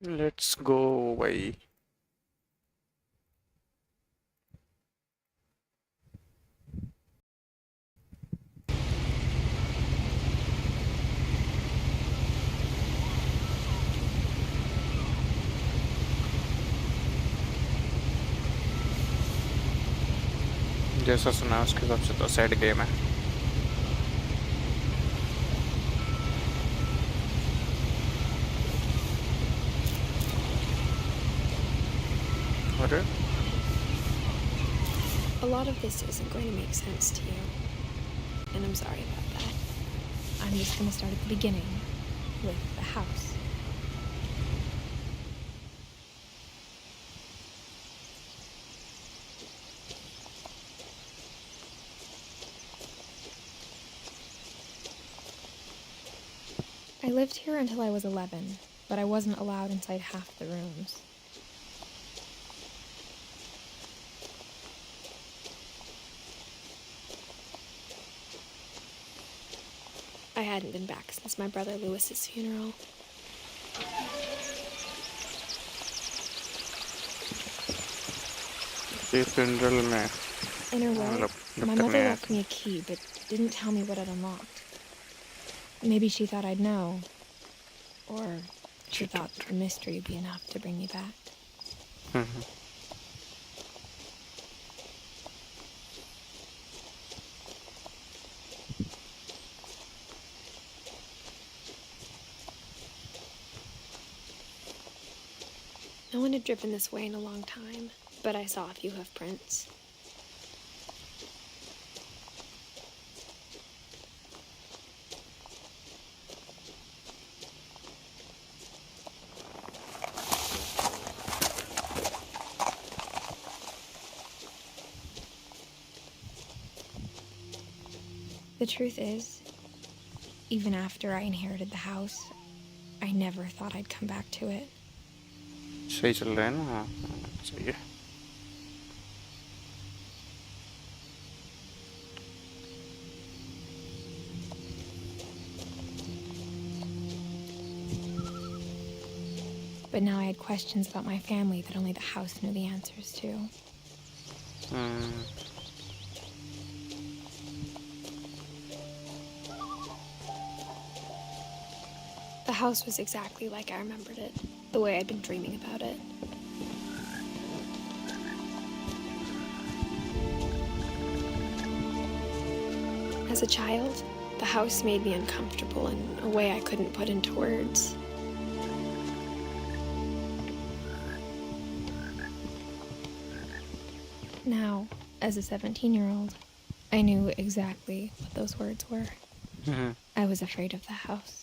Let's go भाई. जैसा सुना उसके हिसाब से तो सैड गेम है. अरे A lot of this isn't going to make sense to you, and I'm sorry about that. I'm just going to start at the beginning, with the house. I lived here until I was 11, but I wasn't allowed inside half the rooms. I hadn't been back since my brother Lewis's funeral. funeral में In her will, मतलब my दफ्तर mother में left me a key, but didn't tell me what it unlocked. Maybe she thought I'd know. Or she thought the mystery would be enough to bring me back. No one had driven this way in a long time, but I saw a few hoof prints. The truth is, even after I inherited the house, I never thought I'd come back to it. सही चल रहा है ना. हाँ, सही है. But now I had questions about my family that only the house knew the answers to. The house was exactly like I remembered it, the way I'd been dreaming about it. As a child, the house made me uncomfortable in a way I couldn't put into words. Now, as a 17-year-old, I knew exactly what those words were. I was afraid of the house.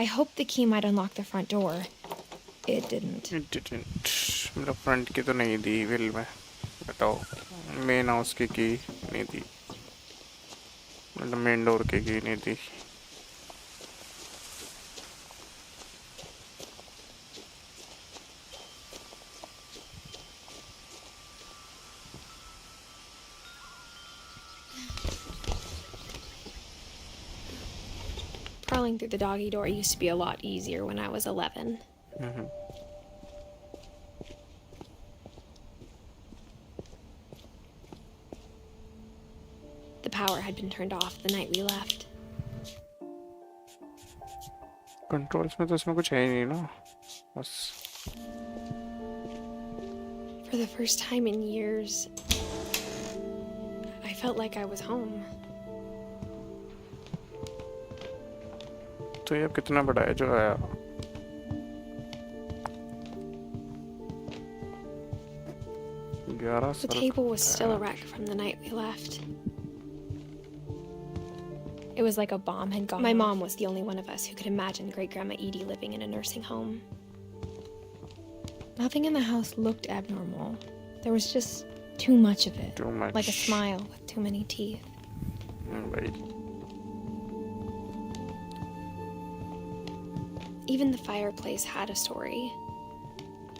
I hoped the key might unlock the front door. It didn't. It didn't. मतलब front की तो नहीं दी will में. बताओ. Main house की नहीं दी. मतलब main door की नहीं दी. Crawling through the doggy door used to be a lot easier when I was 11. The power had been turned off the night we left. Controls में तो इसमें कुछ है ही नहीं ना. बस. For the first time in years, I felt like I was home. तो ये अब कितना बड़ा है जो आया. The table was still a wreck from the night we left. It was like a bomb had gone off. My mom was the only one of us who could imagine Great-Grandma Edie living in a nursing home. Nothing in the house looked abnormal. There was just too much of it. Too much. Like a smile with too many teeth. Right. Even the fireplace had a story.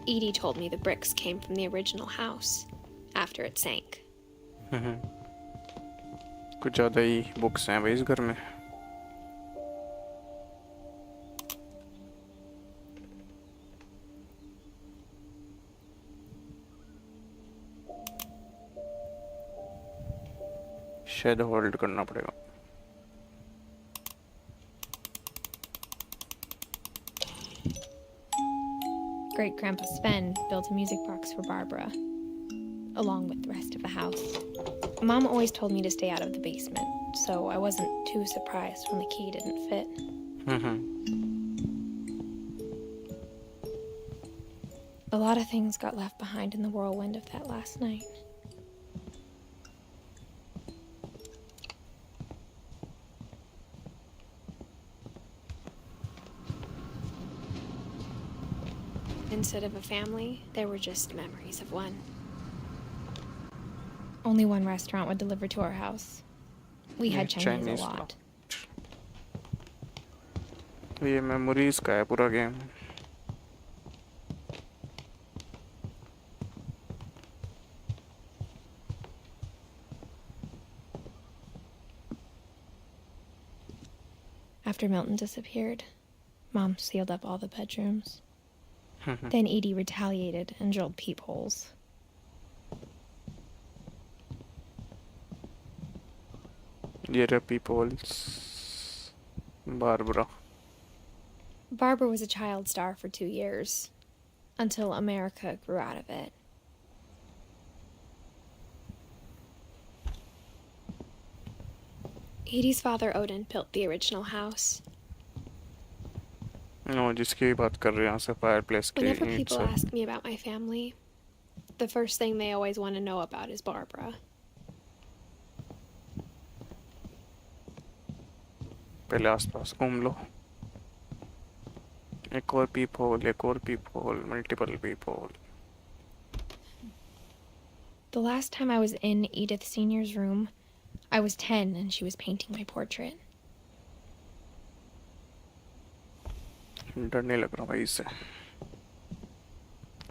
Edie told me the bricks came from the original house, after it sank. कुछ ज़्यादा ही books हैं भाई इस घर में. शायद hold करना पड़ेगा. Great Grandpa Sven built a music box for Barbara, along with the rest of the house. Mom always told me to stay out of the basement, so I wasn't too surprised when the key didn't fit. A lot of things got left behind in the whirlwind of that last night. Instead of a family, there were just memories of one. Only one restaurant would deliver to our house. We had Chinese a lot. ये memories का है पूरा game. After Milton disappeared, Mom sealed up all the bedrooms. Then Edie retaliated and drilled peepholes. ये रहा peepholes. Barbara. Barbara was a child star for 2 years, until America grew out of it. Edie's father, Odin, built the original house. No, जिसकी बात कर रहे हैं यहाँ से fireplace के Whenever ईंट people से. ask me about my family, the first thing they always want to know about is Barbara. पहले आसपास घूम लो. एक और peephole, multiple peephole. The last time I was in Edith Sr.'s room, I was 10 and she was painting my portrait. डर नहीं लग रहा भाई इससे.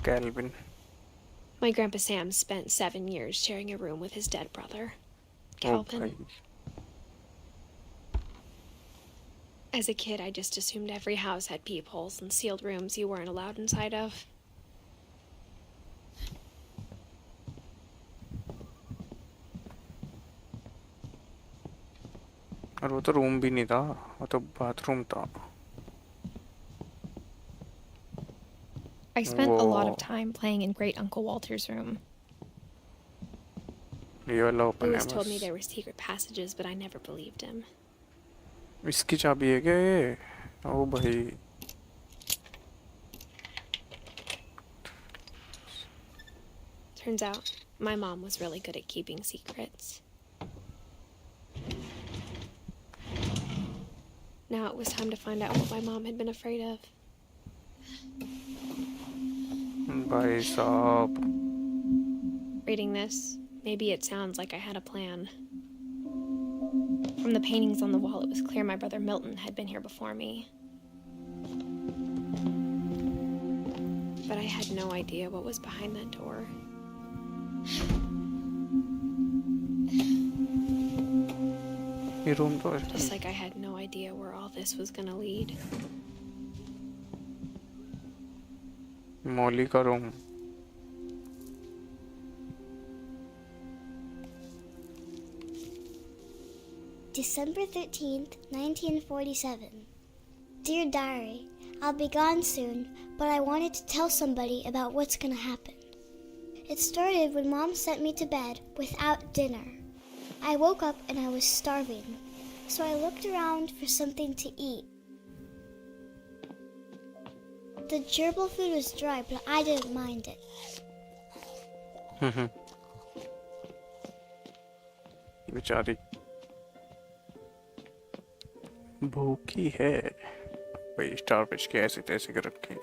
Calvin. My Grandpa Sam spent 7 years sharing a room with his dead brother, Calvin. भाई. As a kid, I just assumed every house had peepholes and sealed rooms you weren't allowed inside of. और वो तो room भी नहीं था, वो तो bathroom था. I spent a lot Whoa. of time playing in Great Uncle Walter's room. ये वाला He ओपन है always told me बस. there were secret passages, but I never believed him. इसकी चाबी है क्या ये? ओ भाई. Turns out, my mom was really good at keeping secrets. Now it was time to find out what my mom had been afraid of. भाई साहब. Reading this, maybe it sounds like I had a plan. From the paintings on the wall, it was clear my brother Milton had been here before me. But I had no idea what was behind that door. ये room तो Just like I had no idea where all this was gonna lead. मौली का room. December 13th, 1947. Dear Diary, I'll be gone soon, but I wanted to tell somebody about what's gonna happen. It started when Mom sent me to bed without dinner. I woke up and I was starving, so I looked around for something to eat. The gerbil food was dry, but I didn't mind it. बेचारी भूखी है भाई. Star fish के ऐसे तैसे कर रखे.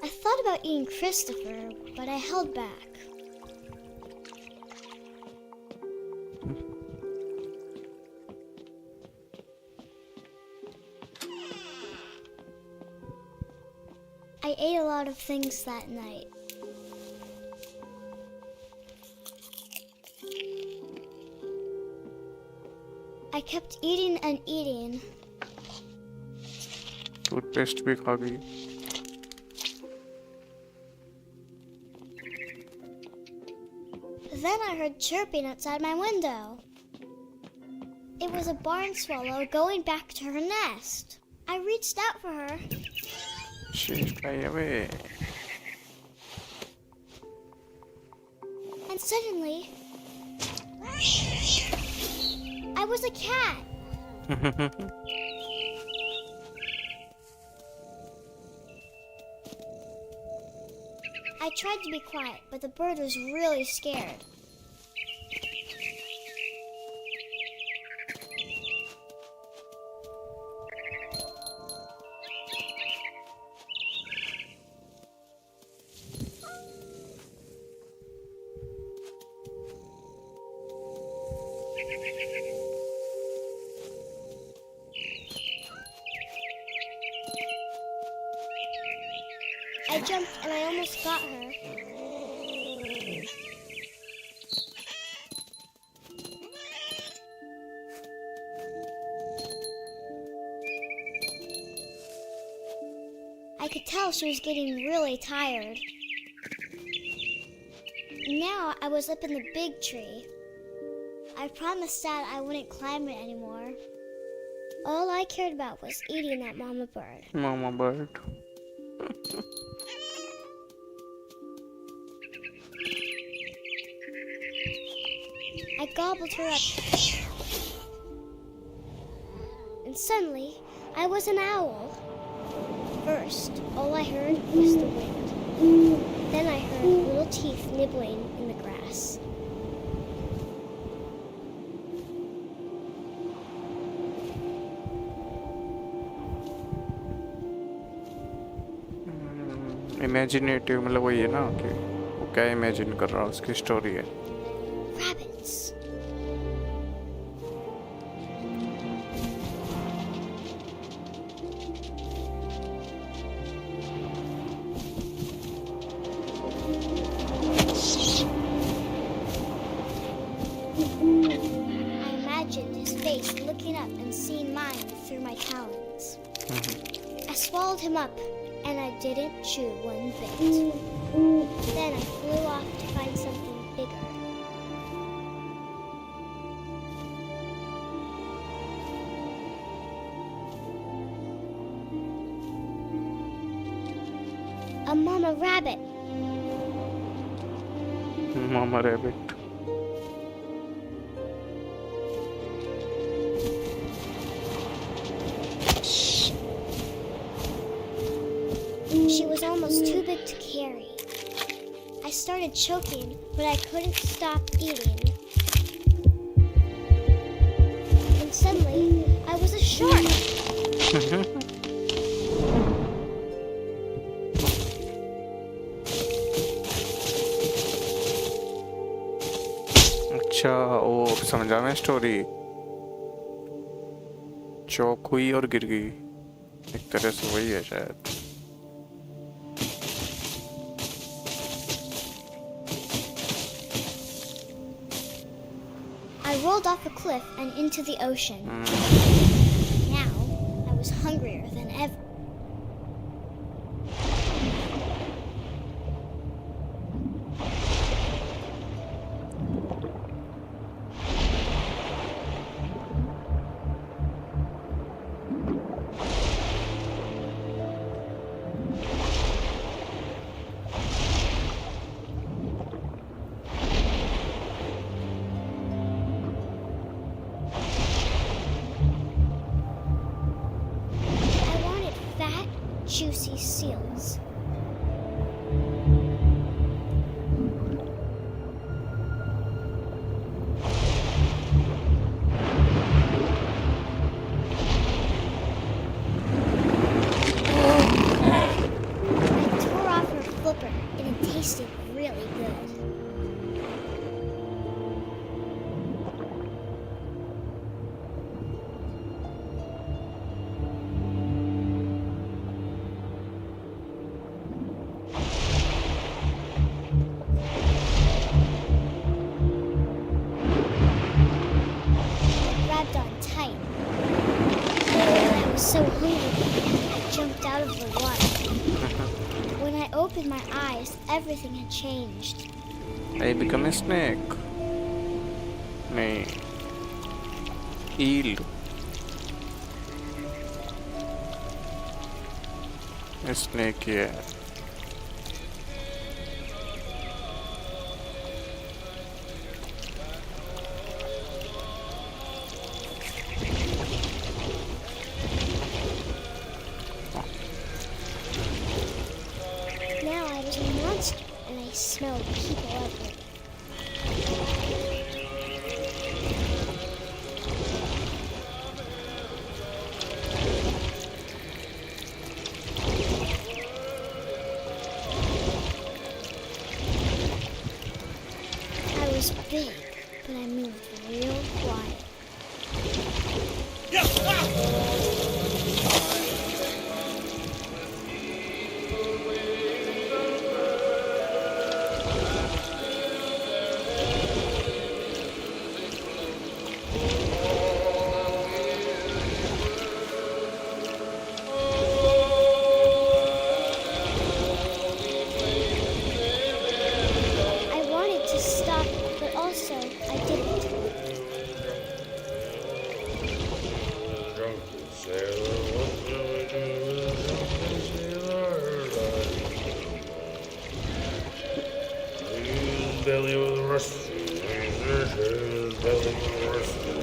I thought about eating Christopher, but I held back. I ate a lot of things that night. I kept eating and eating. Toothpaste भी खा गई. Then I heard chirping outside my window. It was a barn swallow going back to her nest. I reached out for her. She's fly away. And suddenly, I was a cat. I tried to be quiet, but the bird was really scared. I jumped and I almost got her. I could tell she was getting really tired. Now I was up in the big tree. I promised Dad I wouldn't climb it anymore. All I cared about was eating that mama bird. Mama bird. I gobbled her up. And suddenly, I was an owl. First, all I heard was the wind. Then I heard little teeth nibbling in the grass. Imaginative मतलब वही है ना कि वो क्या imagine कर रहा है उसकी स्टोरी है. Rabbits. I imagined his face looking up and seeing mine through my talons. I swallowed him up, and I didn't chew one bit. Then I flew off to find something bigger. A mama rabbit. Mama rabbit. She was almost too big to carry. I started choking, but I couldn't stop eating. And suddenly, I was a shark. अच्छा वो समझा मैं story. चौक हुई और गिर गई. एक तरह से वही है शायद. I rolled off a cliff and into the ocean. Now, I was hungrier than ever. Juicy seals. I tore off her flipper and it tasted really good. opened my eyes, everything had changed. I become a snake. नहीं, eel. Snake ही है. Now I was a monster, and I smelled people everywhere. I was big, but I moved real quiet. I wanted to stop, but also I didn't. Belly was rusty, his belly was rusty,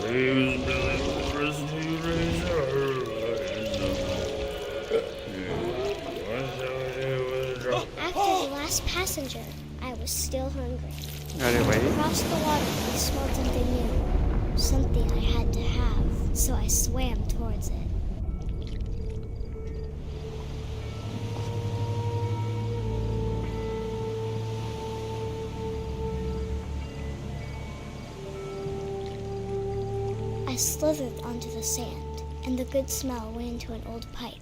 his belly was rusty, After the last passenger, I was still hungry. अरे भाई, Across the water, I smelled something new. Something I had to have, so I swam towards it. I slithered onto the sand, and the good smell went into an old pipe.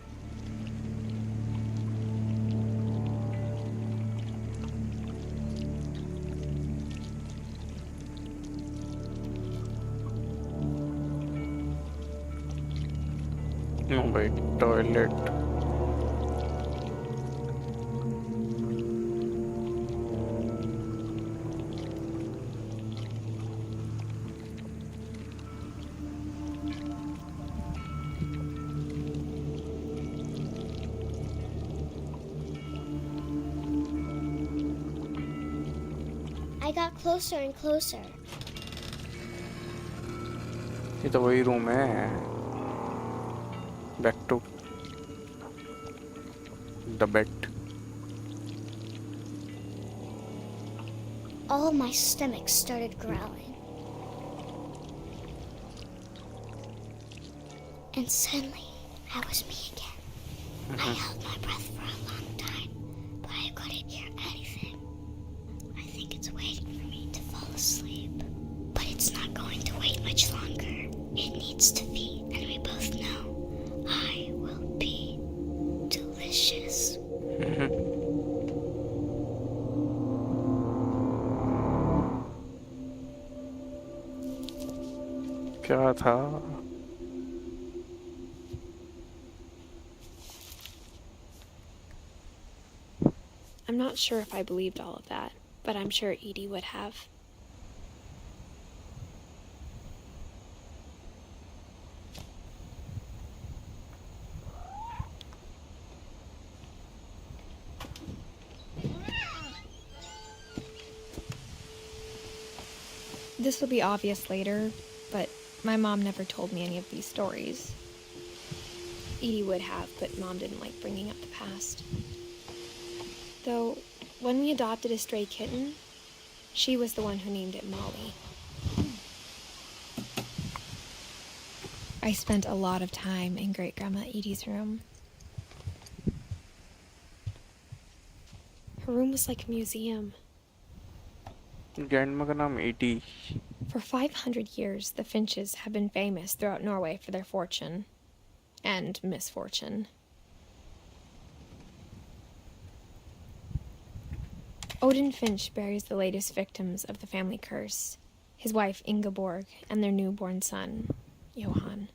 no भाई, toilet. I got closer and closer. ये तो वही room है. Back to the bed. All my stomach started growling. And suddenly, I was me again. I held my breath for a long time, but I couldn't hear anything. I think it's waiting for me to fall asleep. But it's not going to wait much longer. It needs to feed, and we both know I will be delicious. क्या था? I'm not sure if I believed all of that, but I'm sure Edie would have. This will be obvious later, but my mom never told me any of these stories. Edie would have, but Mom didn't like bringing up the past. Though, when we adopted a stray kitten, she was the one who named it Molly. I spent a lot of time in Great-Grandma Edie's room. Her room was like a museum. Grandma का नाम 80. For 500 years, the Finches have been famous throughout Norway for their fortune and misfortune. Odin Finch buries the latest victims of the family curse, his wife Ingeborg and their newborn son, Johan.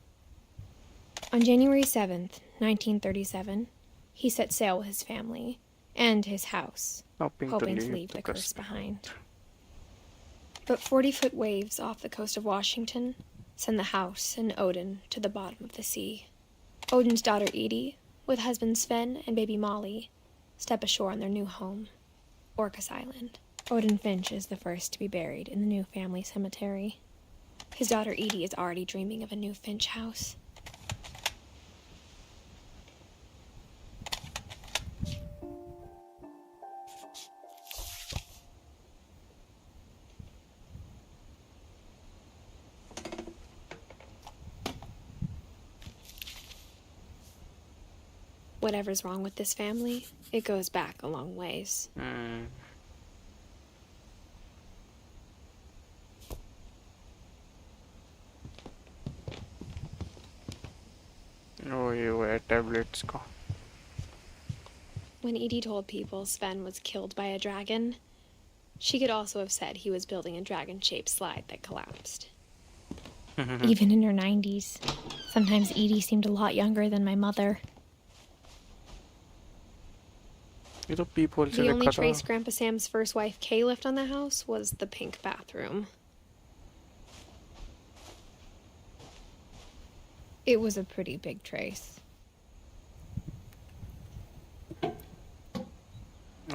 On January 7th, 1937, he set sail with his family, and his house, hoping hoping to to leave leave the curse behind. behind. But 40-foot waves off the coast of Washington send the house and Odin to the bottom of the sea. Odin's daughter Edie, with husband Sven and baby Molly, step ashore on their new home, Orcas Island. Odin Finch is the first to be buried in the new family cemetery. His daughter Edie is already dreaming of a new Finch house. Whatever's wrong with this family, it goes back a long ways. Oh, ये वो है tablets का. When Edie told people Sven was killed by a dragon, she could also have said he was building a dragon-shaped slide that collapsed. Even in her 90s, sometimes Edie seemed a lot younger than my mother. ये तो people से The only देखा trace था. Grandpa Sam's first wife Kay left on the house was the pink bathroom. It was a pretty big trace.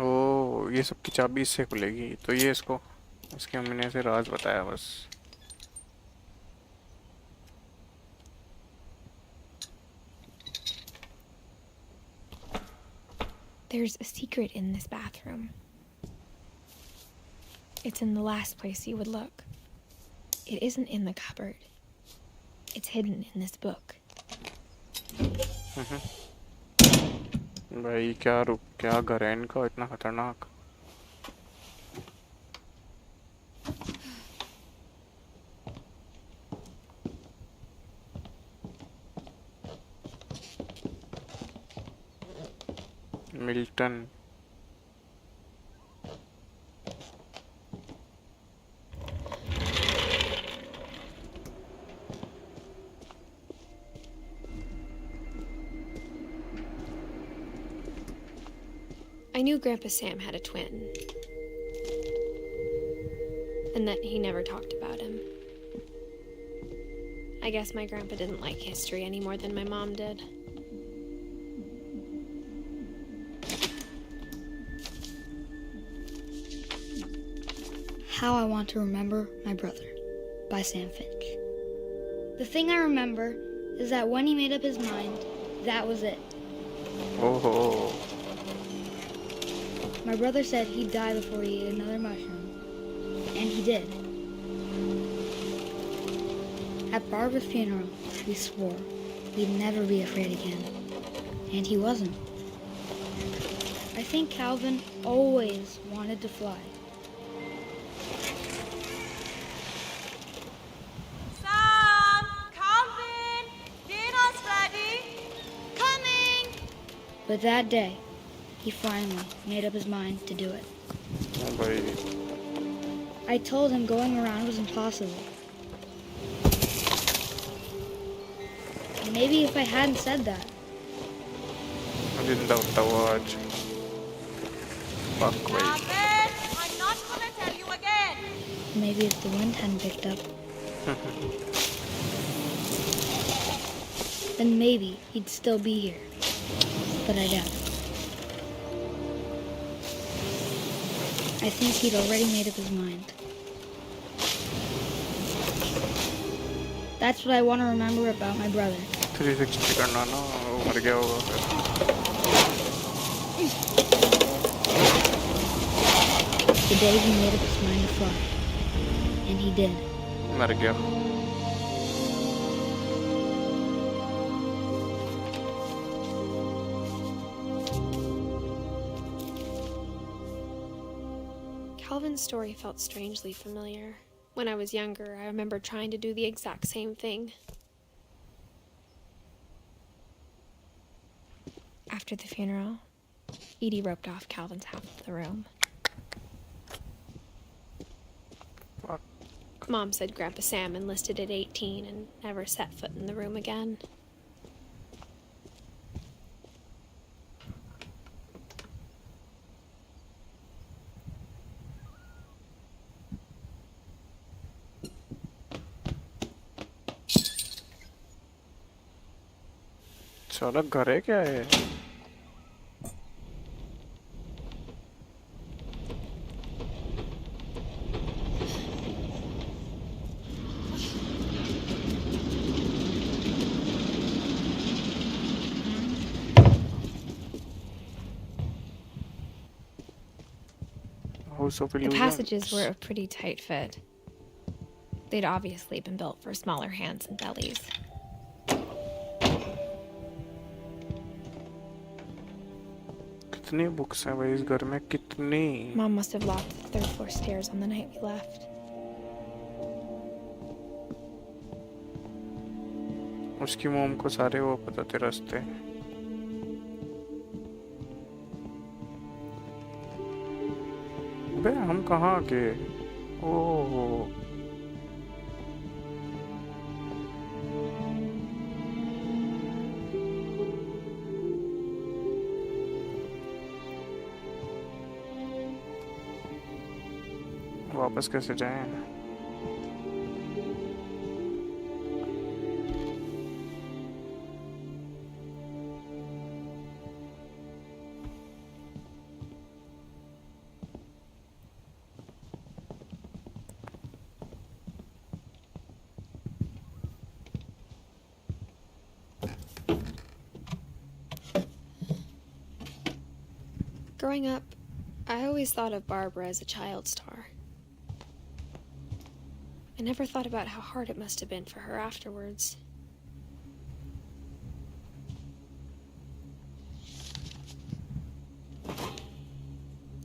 ओ ये सब की चाबी इससे खुलेगी तो ये इसके मम्मी ने ऐसे राज बताया बस. There's a secret in this bathroom. It's in the last place you would look. It isn't in the cupboard. It's hidden in this book. भाई क्या घर है इनका इतना खतरनाक. Milton. I knew Grandpa Sam had a twin, and that he never talked about him. I guess my grandpa didn't like history any more than my mom did. How I Want to Remember My Brother by Sam Finch. The thing I remember is that when he made up his mind, that was it. Oh. My brother said he'd die before he ate another mushroom, and he did. At Barbara's funeral, we swore we'd never be afraid again, and he wasn't. I think Calvin always wanted to fly. Sam! Calvin! Dinner's ready! Coming! But that day, he finally made up his mind to do it. Oh भाई. I told him going around was impossible. And maybe if I hadn't said that, जिंदा होता वो आज. Fuck भाई. Calvin! I'm not gonna tell you again! maybe if the wind hadn't picked up, then maybe he'd still be here. But I doubt it. I think he'd already made up his mind. That's what I want to remember about my brother. 360 करना ना वो मर गया होगा फिर. The day he made up his mind to fly. And he did. मर गया. Calvin's story felt strangely familiar. When I was younger, I remember trying to do the exact same thing. After the funeral, Edie roped off Calvin's half of the room. Fuck. Mom said Grandpa Sam enlisted at 18 and never set foot in the room again. चलो घर है क्या है? House of The Illusions. passages were a pretty tight fit. They'd obviously been built for smaller hands and bellies. कितनी books हैं भाई इस घर में? कितनी? Mom must have locked the third floor stairs on the night we left. उसकी मोम को सारे वो पता थे रास्ते। बे हम कहाँ के? ओह वापस कैसे जाएं? Growing up, I always thought of Barbara as a child star. I never thought about how hard it must have been for her afterwards.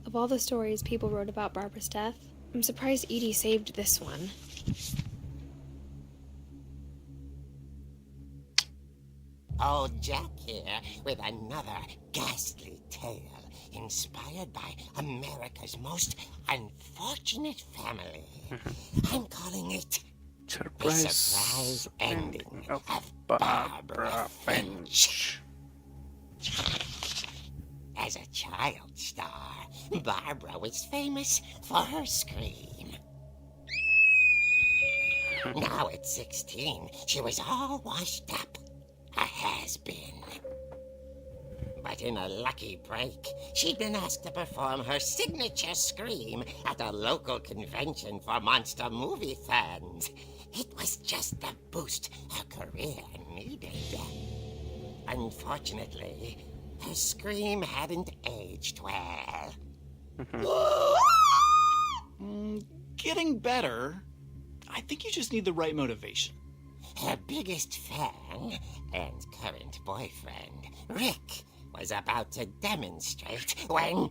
Of all the stories people wrote about Barbara's death, I'm surprised Edie saved this one. Old Jack here with another ghastly tale inspired by America's most unfortunate family. I'm calling it The Surprise Ending of Barbara Finch. As a child star, Barbara was famous for her scream. Now at 16, she was all washed up. A has-been. But in a lucky break, she'd been asked to perform her signature scream at a local convention for monster movie fans. It was just the boost her career needed. Unfortunately, her scream hadn't aged well. Getting better. I think you just need the right motivation. Her biggest fan and current boyfriend, Rick, was about to demonstrate when...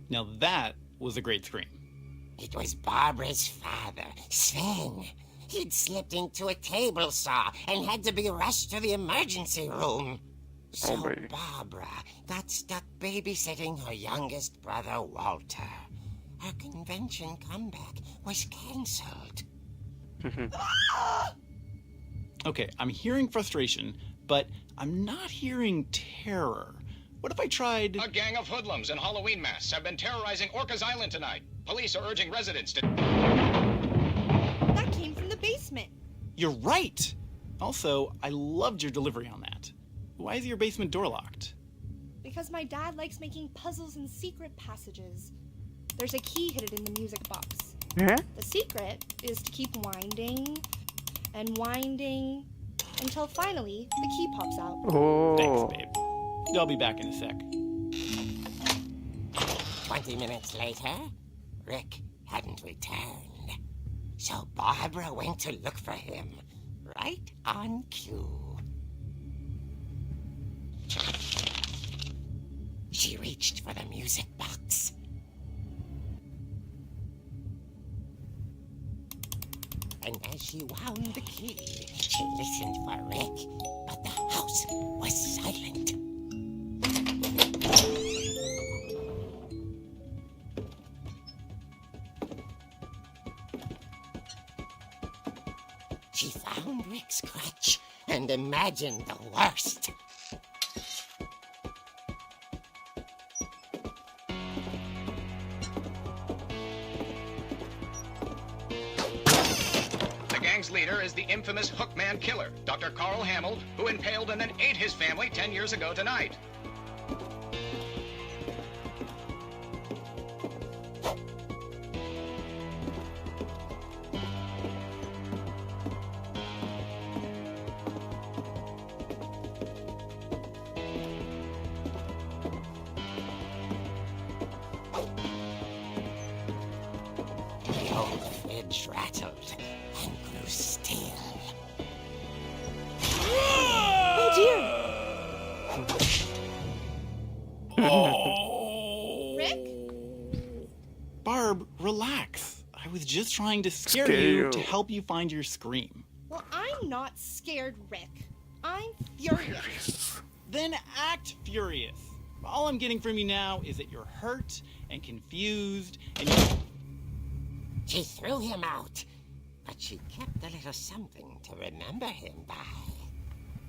Now that was a great scream. It was Barbara's father, Sven. He'd slipped into a table saw and had to be rushed to the emergency room. So Barbara got stuck babysitting her youngest brother, Walter. Her convention comeback was cancelled. Okay, I'm hearing frustration, but I'm not hearing terror. What if I tried... A gang of hoodlums in Halloween masks have been terrorizing Orcas Island tonight. Police are urging residents to... That came from the basement. You're right! Also, I loved your delivery on that. Why is your basement door locked? Because my dad likes making puzzles and secret passages. There's a key hidden in the music box. Yeah? The secret is to keep winding and winding until finally the key pops out. Oh. Thanks, babe. I'll be back in a sec. 20 minutes later, Rick hadn't returned. So Barbara went to look for him, right on cue. She reached for the music box. And as she wound the key, she listened for Rick, but the house was silent. She found Rick's crutch and imagined the worst. The gang's gang's leader is the infamous Hookman killer, Dr. Carl Hamill, who impaled and then ate his family 10 years ago tonight. The old fridge rattled and grew still. Oh dear! Rick? Barb, relax. I was just trying to scare Scare you you. to help you find your scream. Well, I'm not scared, Rick. I'm furious. Then act furious. All I'm getting from you now is that you're hurt and confused and you... She threw him out, but she kept a little something to remember him by.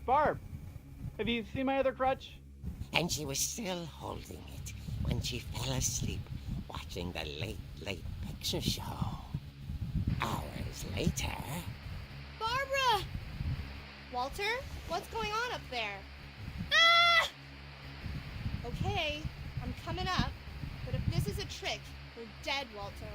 Barb, have you seen my other crutch? And she was still holding it when she fell asleep watching the late picture show. Hours later... Barbara! Walter, what's going on up there? Ah! Okay, I'm coming up, but if this is a trick, we're dead, Walter.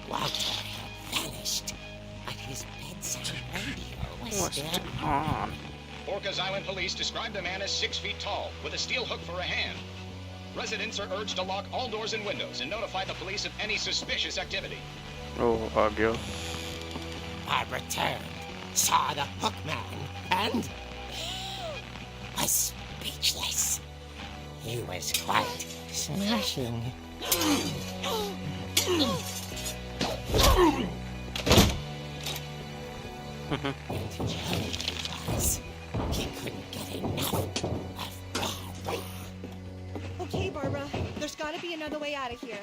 Walter had vanished, but his bedside radio was What's still on? Orcas Island police describe the man as 6 feet tall, with a steel hook for a hand. Residents are urged to lock all doors and windows and notify the police of any suspicious activity. Oh, आ गया. Barbara turned, saw the hook man, and was speechless. He was quite smashing. And he was. He couldn't get enough of Barbara. Okay, Barbara, there's gotta be another way out of here.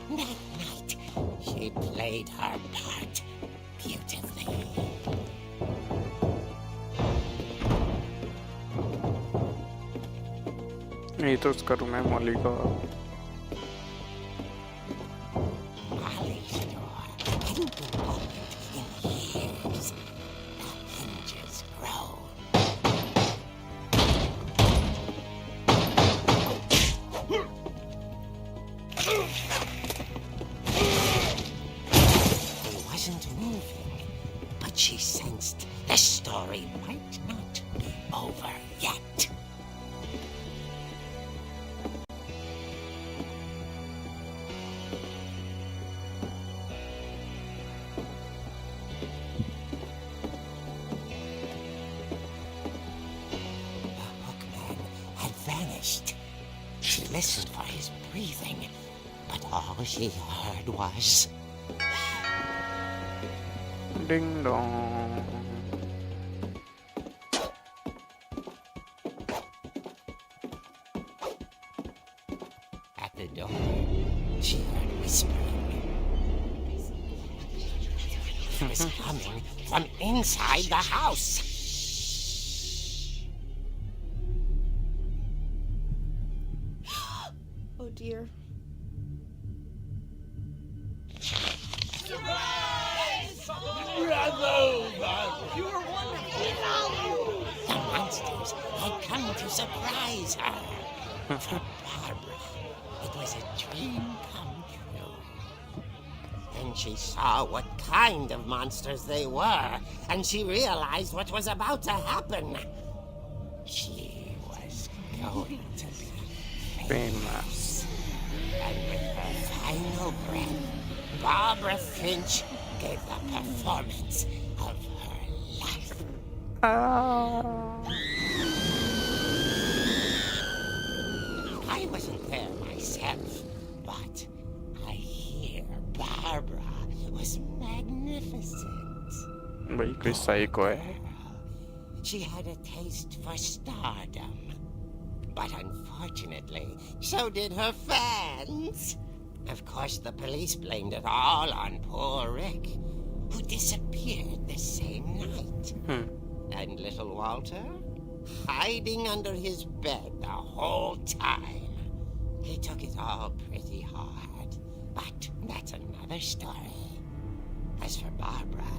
That night, she played her part beautifully. नहीं तो उसका room है Molly का. Molly's door hadn't been opened in years. The hinges groaned. He wasn't moving, but she sensed the story might not be over yet. The hookman had vanished. She listened for his breathing, but all she heard was... Ding dong. At the door, she heard whispering. It was coming from inside the house. Oh dear. The monsters had come to surprise her. For Barbara, it was a dream come true. Then she saw what kind of monsters they were, and she realized what was about to happen. She was going to be famous. And with her final breath, Barbara Finch gave the performance of her life. I wasn't there myself, but I hear Barbara was magnificent. भाई कोई psycho है. She had a taste for stardom. But unfortunately, so did her fans. Of course, the police blamed it all on poor Rick, who disappeared the same night. And little Walter, hiding under his bed the whole time. He took it all pretty hard, but that's another story. As for Barbara,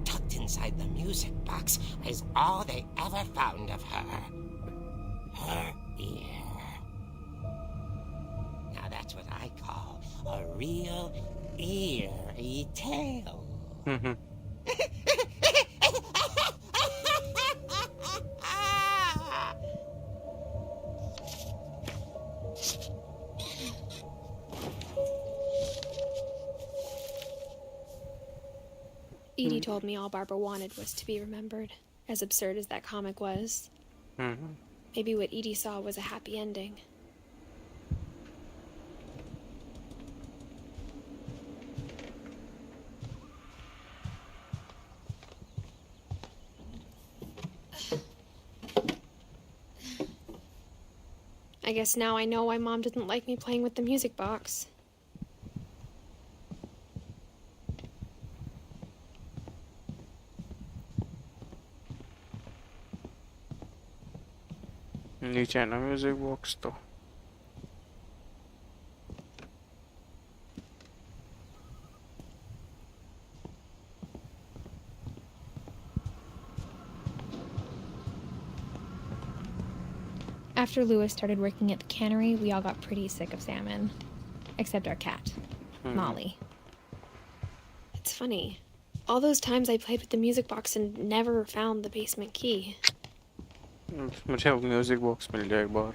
tucked inside the music box is all they ever found of her. Her ear. Now that's what I call a real eerie tale. Edie told me all Barbara wanted was to be remembered, as absurd as that comic was. Maybe what Edie saw was a happy ending. I guess now I know why Mom didn't like me playing with the music box. नीचे है ना music box तो. After Lewis started working at the cannery, we all got pretty sick of salmon. Except our cat, Molly. It's funny. All those times I played with the music box and never found the basement key. मुझे अब music box मिल जाए एक बार.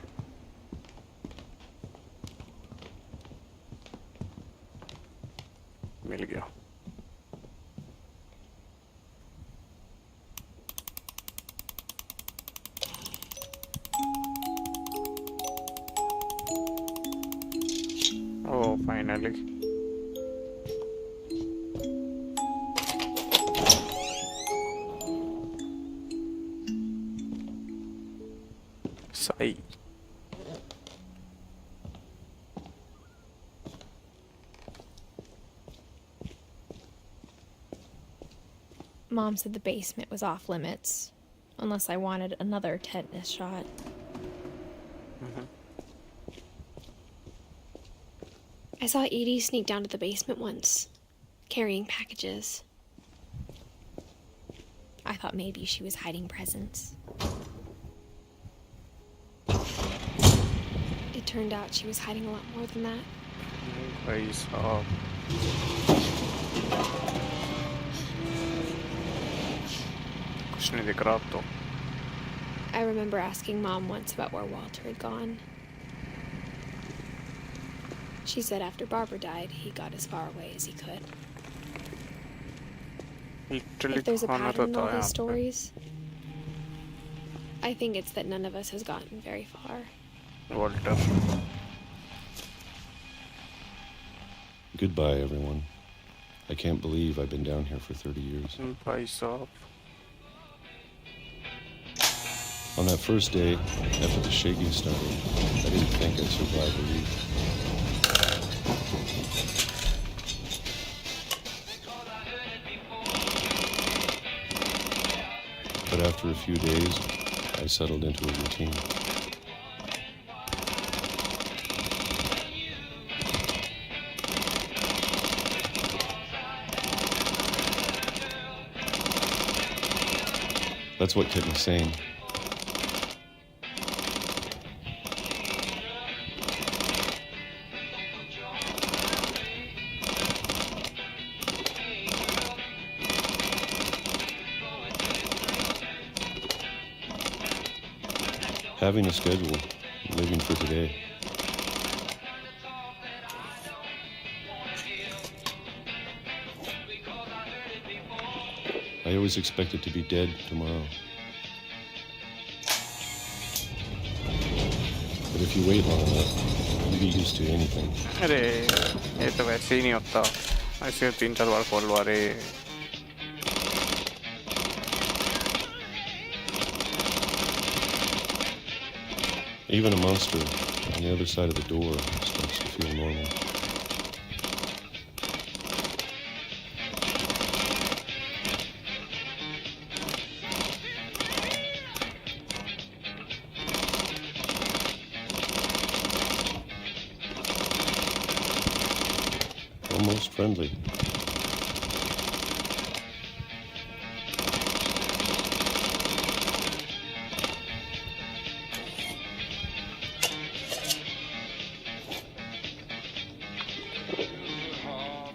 मिल गया. Oh, finally. Sai. Mom said the basement was off limits, unless I wanted another tetanus shot. I saw Edie sneak down to the basement once, carrying packages. I thought maybe she was hiding presents. It turned out she was hiding a lot more than that. भाई साहब. कुछ नहीं दिख रहा अब तो. I remember asking Mom once about where Walter had gone. She said after Barbara died, he got as far away as he could. If there's a pattern in all these stories, I think it's that none of us has gotten very far. Walter. Goodbye, everyone. I can't believe I've been down here for 30 years. भाई साहब. On that first day, after the shaking started, I didn't think I'd survive a week. But after a few days, I settled into a routine. That's what kept me sane. Having a schedule, living for today. I always expected to be dead tomorrow. But if you wait long enough, you get used to anything. अरे ये तो वैसे ही नहीं होता, ऐसे 3-4 बार खोल लो। अरे Even a monster on the other side of the door starts to feel normal. Almost friendly.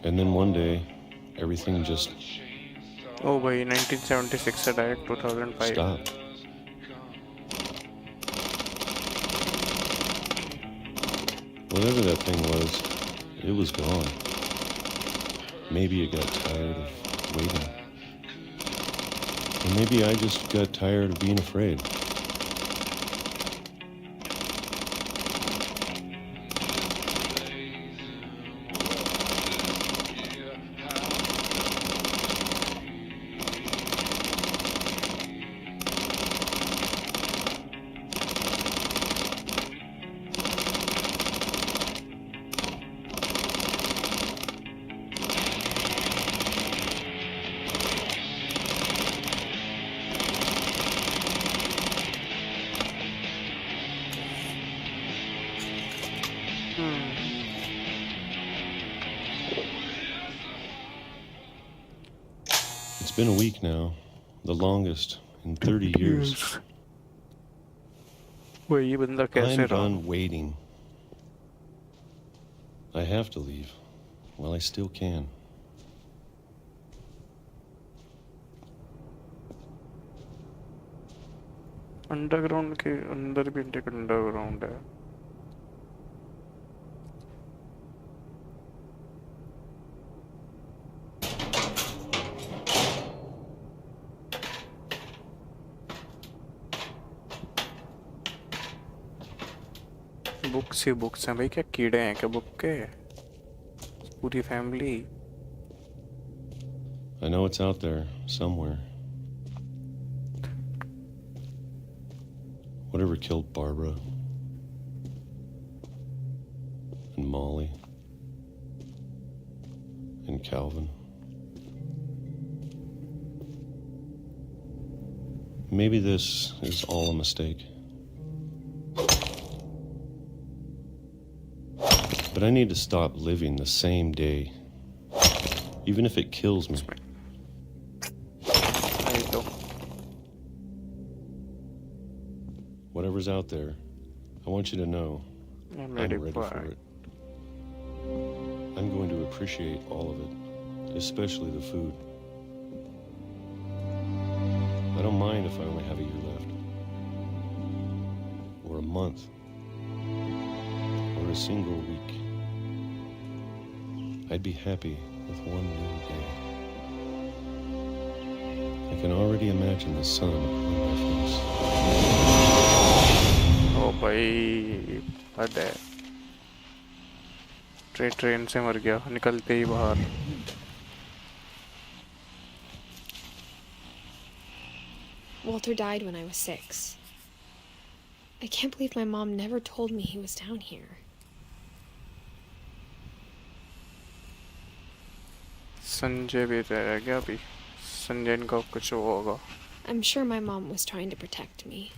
And then one day, everything just ओ भाई 1976 से direct 2005। stopped. Whatever that thing was, it was gone. Maybe it got tired of waiting. Or maybe I just got tired of being afraid. It's been a week now, the longest in 30 years. वही बंदा कैसे I'm रहा? done waiting. I have to leave while I still can. Underground के अंदर भी एक underground है। Books ही books हैं भाई, क्या कीड़े हैं क्या बुक के? पूरी family. I know it's out there somewhere. Whatever killed Barbara and Molly and Calvin. Maybe this is all a mistake. But I need to stop living the same day, even if it kills me. Whatever's out there, I want you to know I'm ready for it. I'm going to appreciate all of it, especially the food. I don't mind if I only have a year left, or a month, or a single week. I'd be happy with one new day. I can already imagine the sun on my face. ओ भाई हद है, train से मर गया निकलते ही बाहर। Walter died when I was 6. I can't believe my mom never told me he was down here. Sanjay भी रह गया अभी, संजय इनका कुछ होगा। I'm sure my mom was trying to protect me.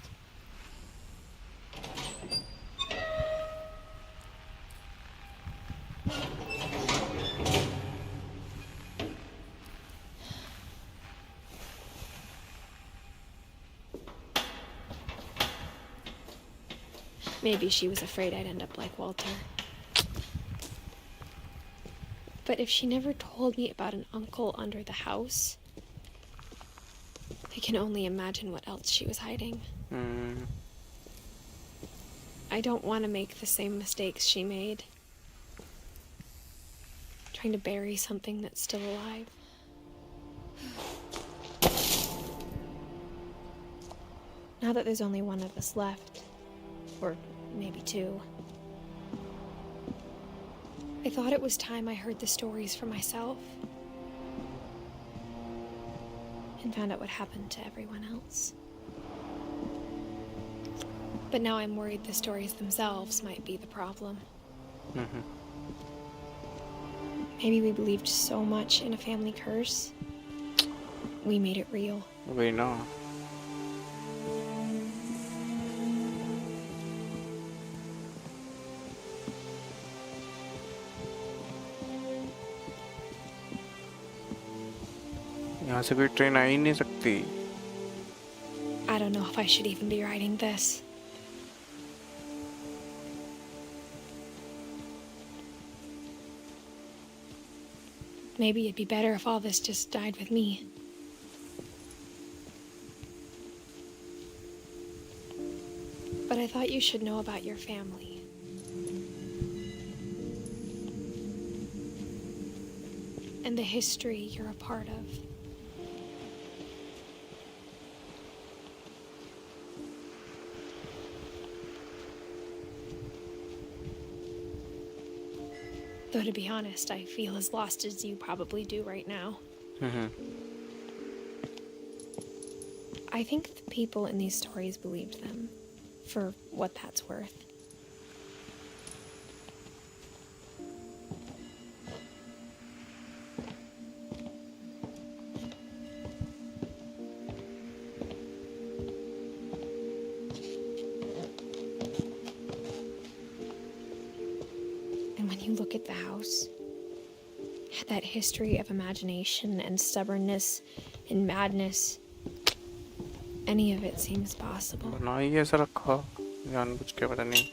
Maybe she was afraid I'd end up like Walter. But if she never told me about an uncle under the house, I can only imagine what else she was hiding. I don't want to make the same mistakes she made. Trying to bury something that's still alive. Now that there's only one of us left, or maybe two, I thought it was time I heard the stories for myself and found out what happened to everyone else. But now I'm worried the stories themselves might be the problem. Maybe we believed so much in a family curse, we made it real. We know. यहाँ से कोई train आ ही नहीं सकती. I don't know if I should even be writing this. Maybe it'd be better if all this just died with me. But I thought you should know about your family. And the history you're a part of. Though to be honest, I feel as lost as you probably do right now. I think the people in these stories believed them, for what that's worth. And when you look at the house, that history of imagination and stubbornness and madness, any of it seems possible. ना ही ऐसा रखा जानबूझ के पता नहीं.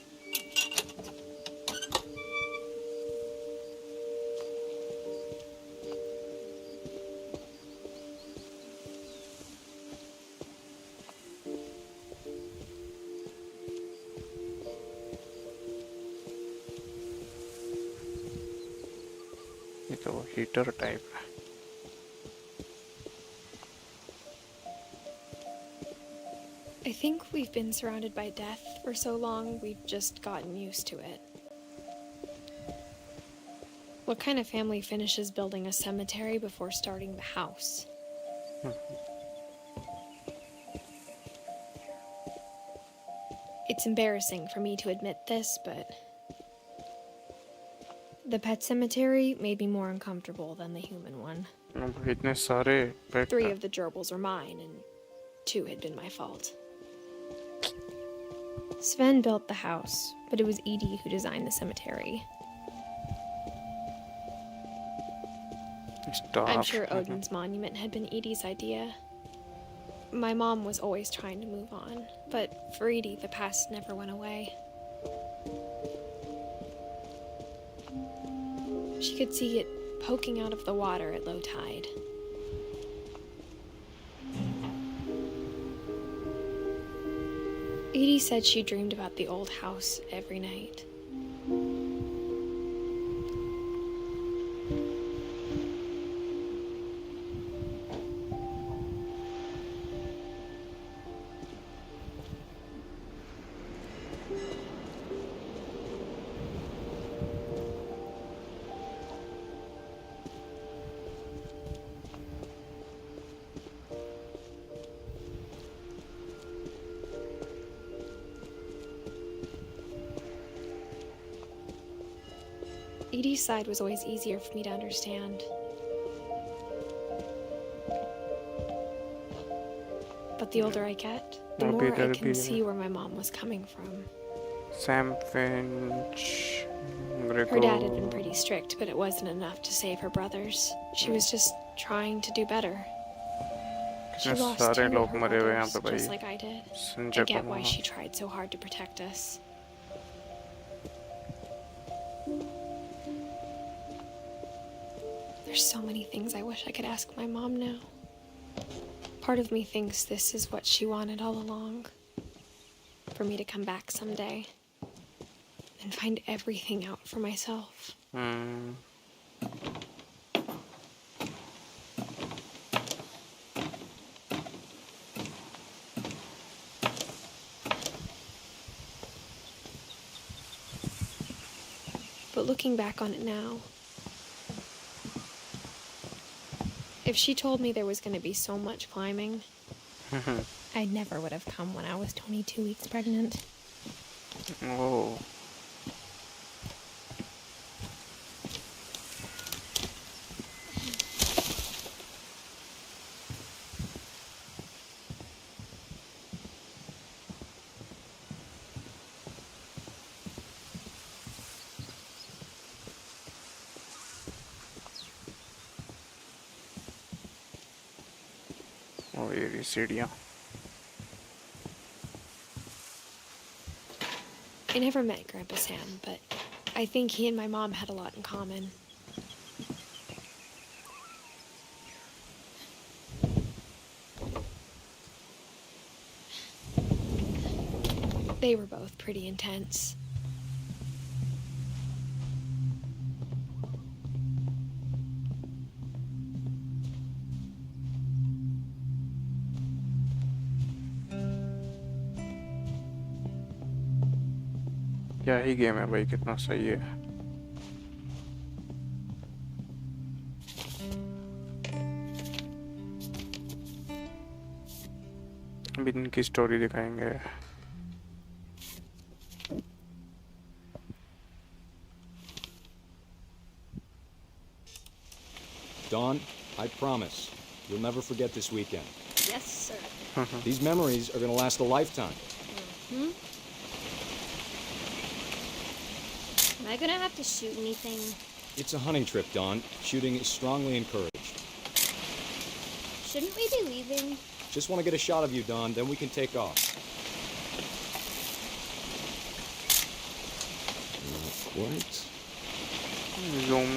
ये तो heater type है. I think we've been surrounded by death for so long, we've just gotten used to it. What kind of family finishes building a cemetery before starting the house? It's embarrassing for me to admit this, but the pet cemetery made me more uncomfortable than the human one. अब इतने सारे पेट. 3 of the gerbils were mine, and 2 had been my fault. Sven built the house, but it was Edie who designed the cemetery. Stop. I'm sure Odin's monument had been Edie's idea. My mom was always trying to move on, but for Edie, the past never went away. She could see it poking out of the water at low tide. Edie said she dreamed about the old house every night. Edie's side was always easier for me to understand. But the older I get, the more I can see where my mom was coming from. Sam Finch. Her dad had been pretty strict, but it wasn't enough to save her brothers. She was just trying to do better. She lost 2 of her brothers, just like I did. I get why she tried so hard to protect us. There's so many things I wish I could ask my mom now. Part of me thinks this is what she wanted all along. For me to come back someday and find everything out for myself. looking back on it now, if she told me there was going to be so much climbing, I never would have come when I was 22 weeks pregnant. Oh. Oh, ये सीढ़ियाँ. I never met Grandpa Sam, but I think he and my mom had a lot in common. They were both pretty intense. क्या ही game है भाई, कितना सही है. अभी इनकी स्टोरी दिखाएंगे. Dawn, I promise, you'll never forget this weekend. Yes, sir. These memories are going to last a lifetime. Hmm? Am I gonna have to shoot anything? It's a hunting trip, Dawn. Shooting is strongly encouraged. Shouldn't we be leaving? Just want to get a shot of you, Dawn, then we can take off. Not quite. Zoom.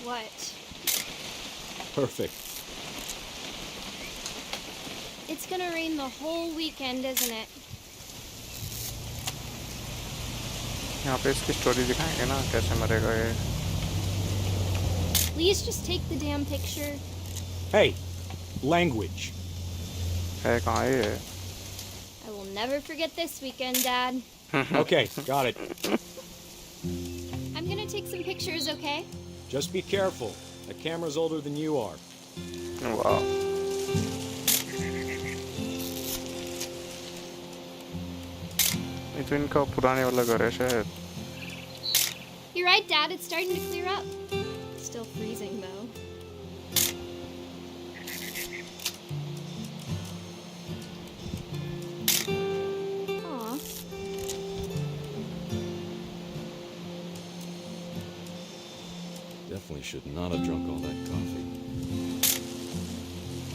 What? Perfect. It's gonna rain the whole weekend, isn't it? यहाँ पे इसकी story दिखाएंगे ना, कैसे मरेगा ये. Please just take the damn picture. Hey, language. है कहाँ है ये? I will never forget this weekend, Dad. Okay, got it. I'm gonna take some pictures, okay? Just be careful. The camera's older than you are. Wow. ये तो इनका पुराने वाला घर है शायद. You're right, Dad. It's starting to clear up. Still freezing, though. Aw. Definitely should not have drunk all that coffee.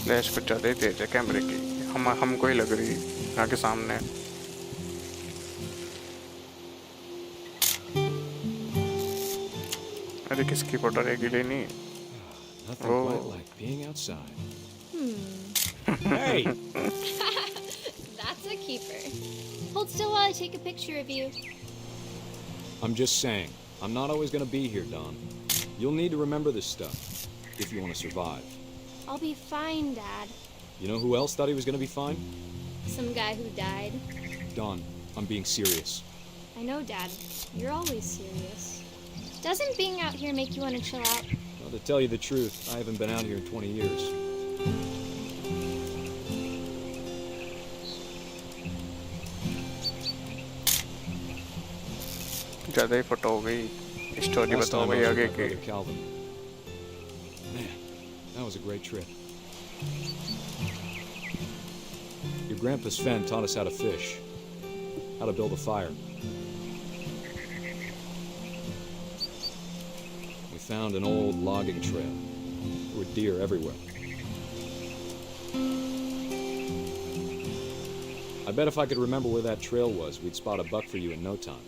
Flash कुछ ज़्यादा ही तेज है कैमरे की. हमको ही लग रही यहाँ के सामने. अरे किसकी फोटो रहेगी लेनी? Nothing quite like being outside. Hey! That's a keeper. Hold still while I take a picture of you. I'm just saying, I'm not always gonna be here, Dawn. You'll need to remember this stuff, if you want to survive. I'll be fine, Dad. You know who else thought he was gonna be fine? Some guy who died. Dawn, I'm being serious. I know, Dad. You're always serious. Doesn't being out here make you want to chill out? Well, to tell you the truth, I haven't been out here in 20 years. ज़्यादा ही photo हो गई. Story Last बताओ time I भाई was आगे with my की. brother Calvin. Man, that was a great trip. Your grandpa Sven taught us how to fish, how to build a fire. We found an old logging trail. There were deer everywhere. I bet if I could remember where that trail was, we'd spot a buck for you in no time.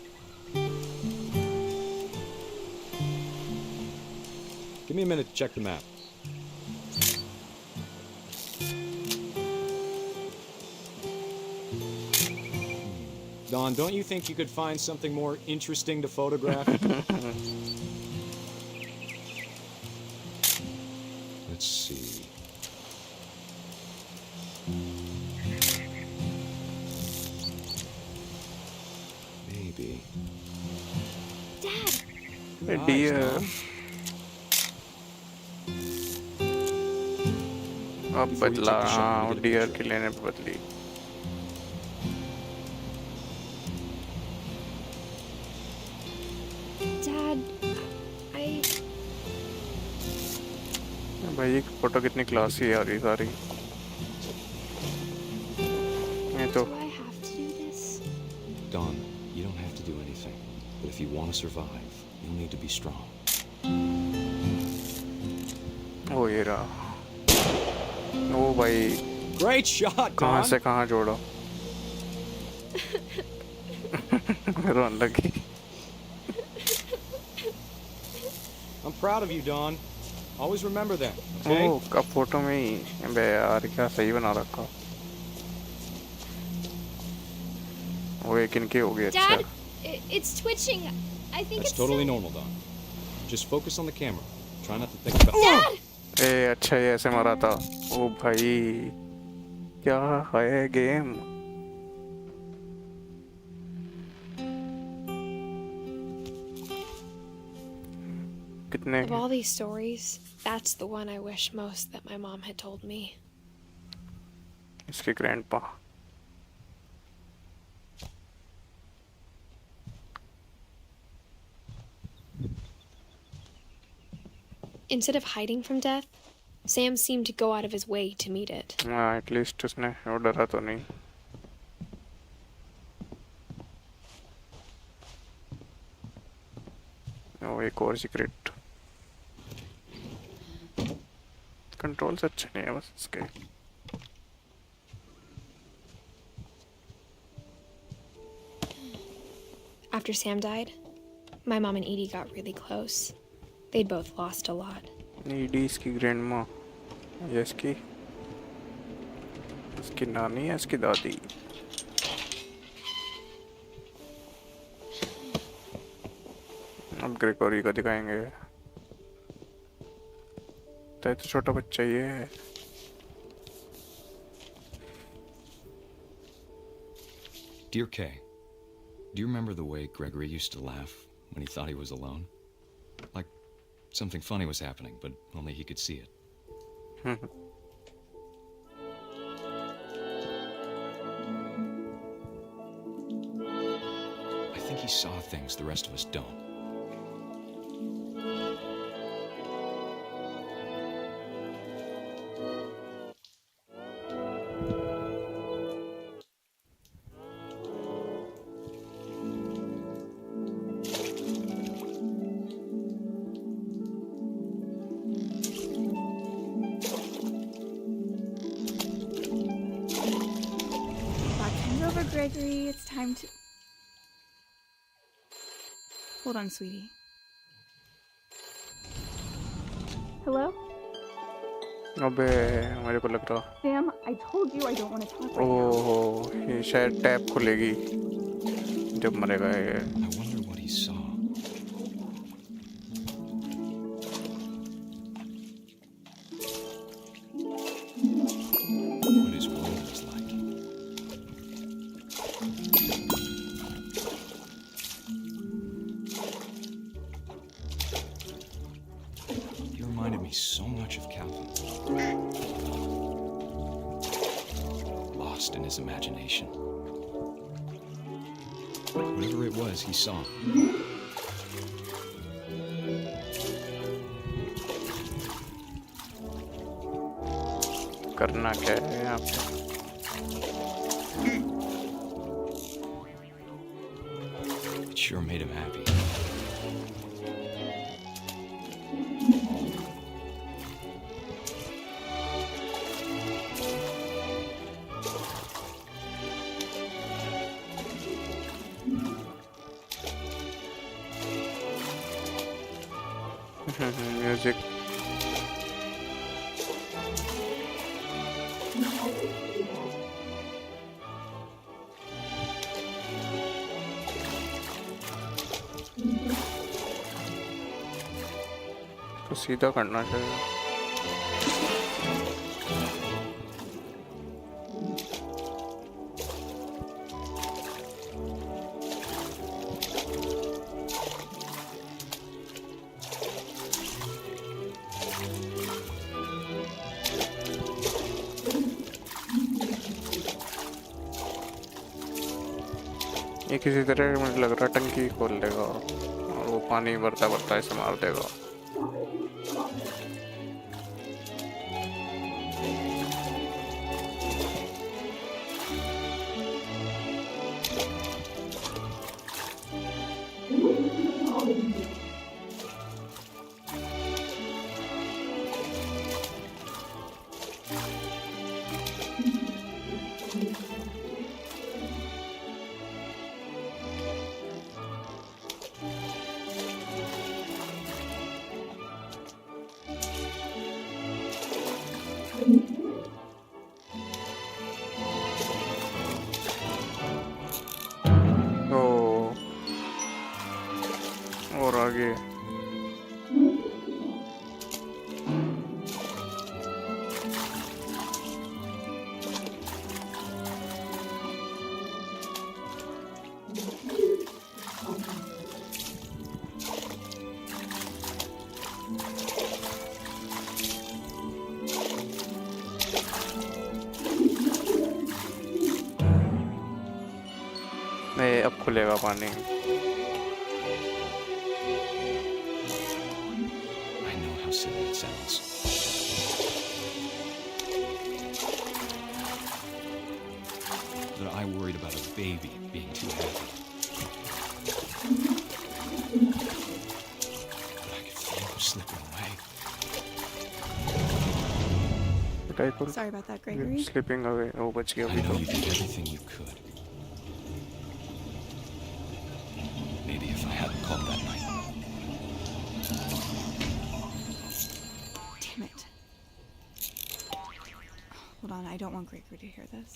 Give me a minute to check the map. Don, don't you think you could find something more interesting to photograph? Let's see. Maybe. Dad! A dear अब Before you बदला take the shot, हाँ let me get a dear picture की of लेने पे बदली Dad, I. भाई ये photo कितनी क्लासी है यार ये सारी ये तो Do I have to do this? Don, you don't have to do anything. But if you want to survive, you'll need to be strong. ओ ये रहा ओ भाई Great shot, कहाँ Don! से कहाँ जोड़ा रोने लगी I'm proud of you, Don. Always remember that, okay? ओ कब फोटो में ही बे यार क्या सही बना रखा वो एक इनके हो गया Dad, अच्छा it's twitching. I think That's it's totally silly. normal, Don. Just focus on the camera. Try not to think about... Dad! ए अच्छा ये ऐसे मारा था ओ भाई क्या है गेम कितने Of all these stories, that's the one I wish most that my mom had told me. इसके grandpa Instead of hiding from death, Sam seemed to go out of his way to meet it. हाँ at least उसने वो डरा तो नहीं ओ एक और secret controls अच्छे नहीं है बस इसके After Sam died, my mom and Edie got really close. They'd both lost a lot. ED इसकी ग्रैंडमा ये इसकी नानी है इसकी दादी अब ग्रेगोरी को दिखाएंगे तो छोटा बच्चा ही है Dear Kay, do you remember the way Gregory used to laugh when he thought he was alone? Like something funny was happening, but only he could see it. I think he saw things the rest of us don't. Over, Gregory. It's time to... Hold on, sweetie. Hello? अबे मेरे को लग रहा Sam, I told you I don't want to talk right now. ओह ये शायद tab खुलेगी जब मरेगा ये I wonder what he saw. What his world was like. He reminded me so much of Calvin. Lost in his imagination. Whatever it was, he saw. करना क्या है यहाँ पे It sure made him happy. Music तो सीधा करना चाहिए ये किसी तरह मुझे लग रहा टंकी खोल देगा और वो पानी भरता भरता ऐसे मार देगा. ओ और आगे नहीं अब खुलेगा पानी. I know how silly it sounds. But I worried about a baby being too happy. But I could feel him slipping away. Sorry about that, Gregory. Slipping away. Oh, बच गया I अभी know तो. you did everything you could. Maybe if I hadn't called that night. Damn it. Hold on, I don't want Gregory to hear this.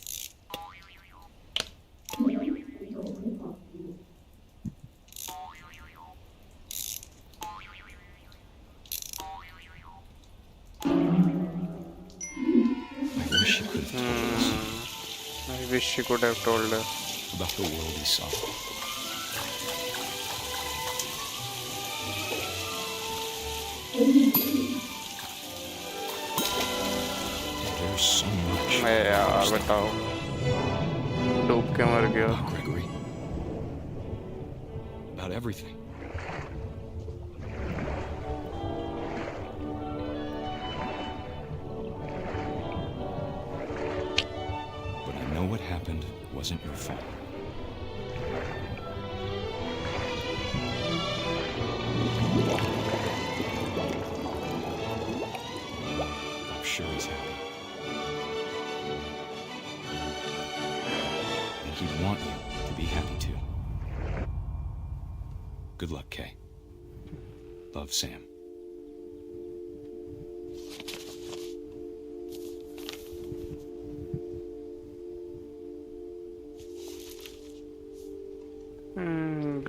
I wish you could have told us I wish she could have told her. about the world he saw. There's so much. मैं यार बताओ डूब के मर गया. About Gregory. About everything. But I know what happened wasn't your fault. I'm sure he's happy. And he'd want you to be happy too. Good luck, Kay. Love, Sam.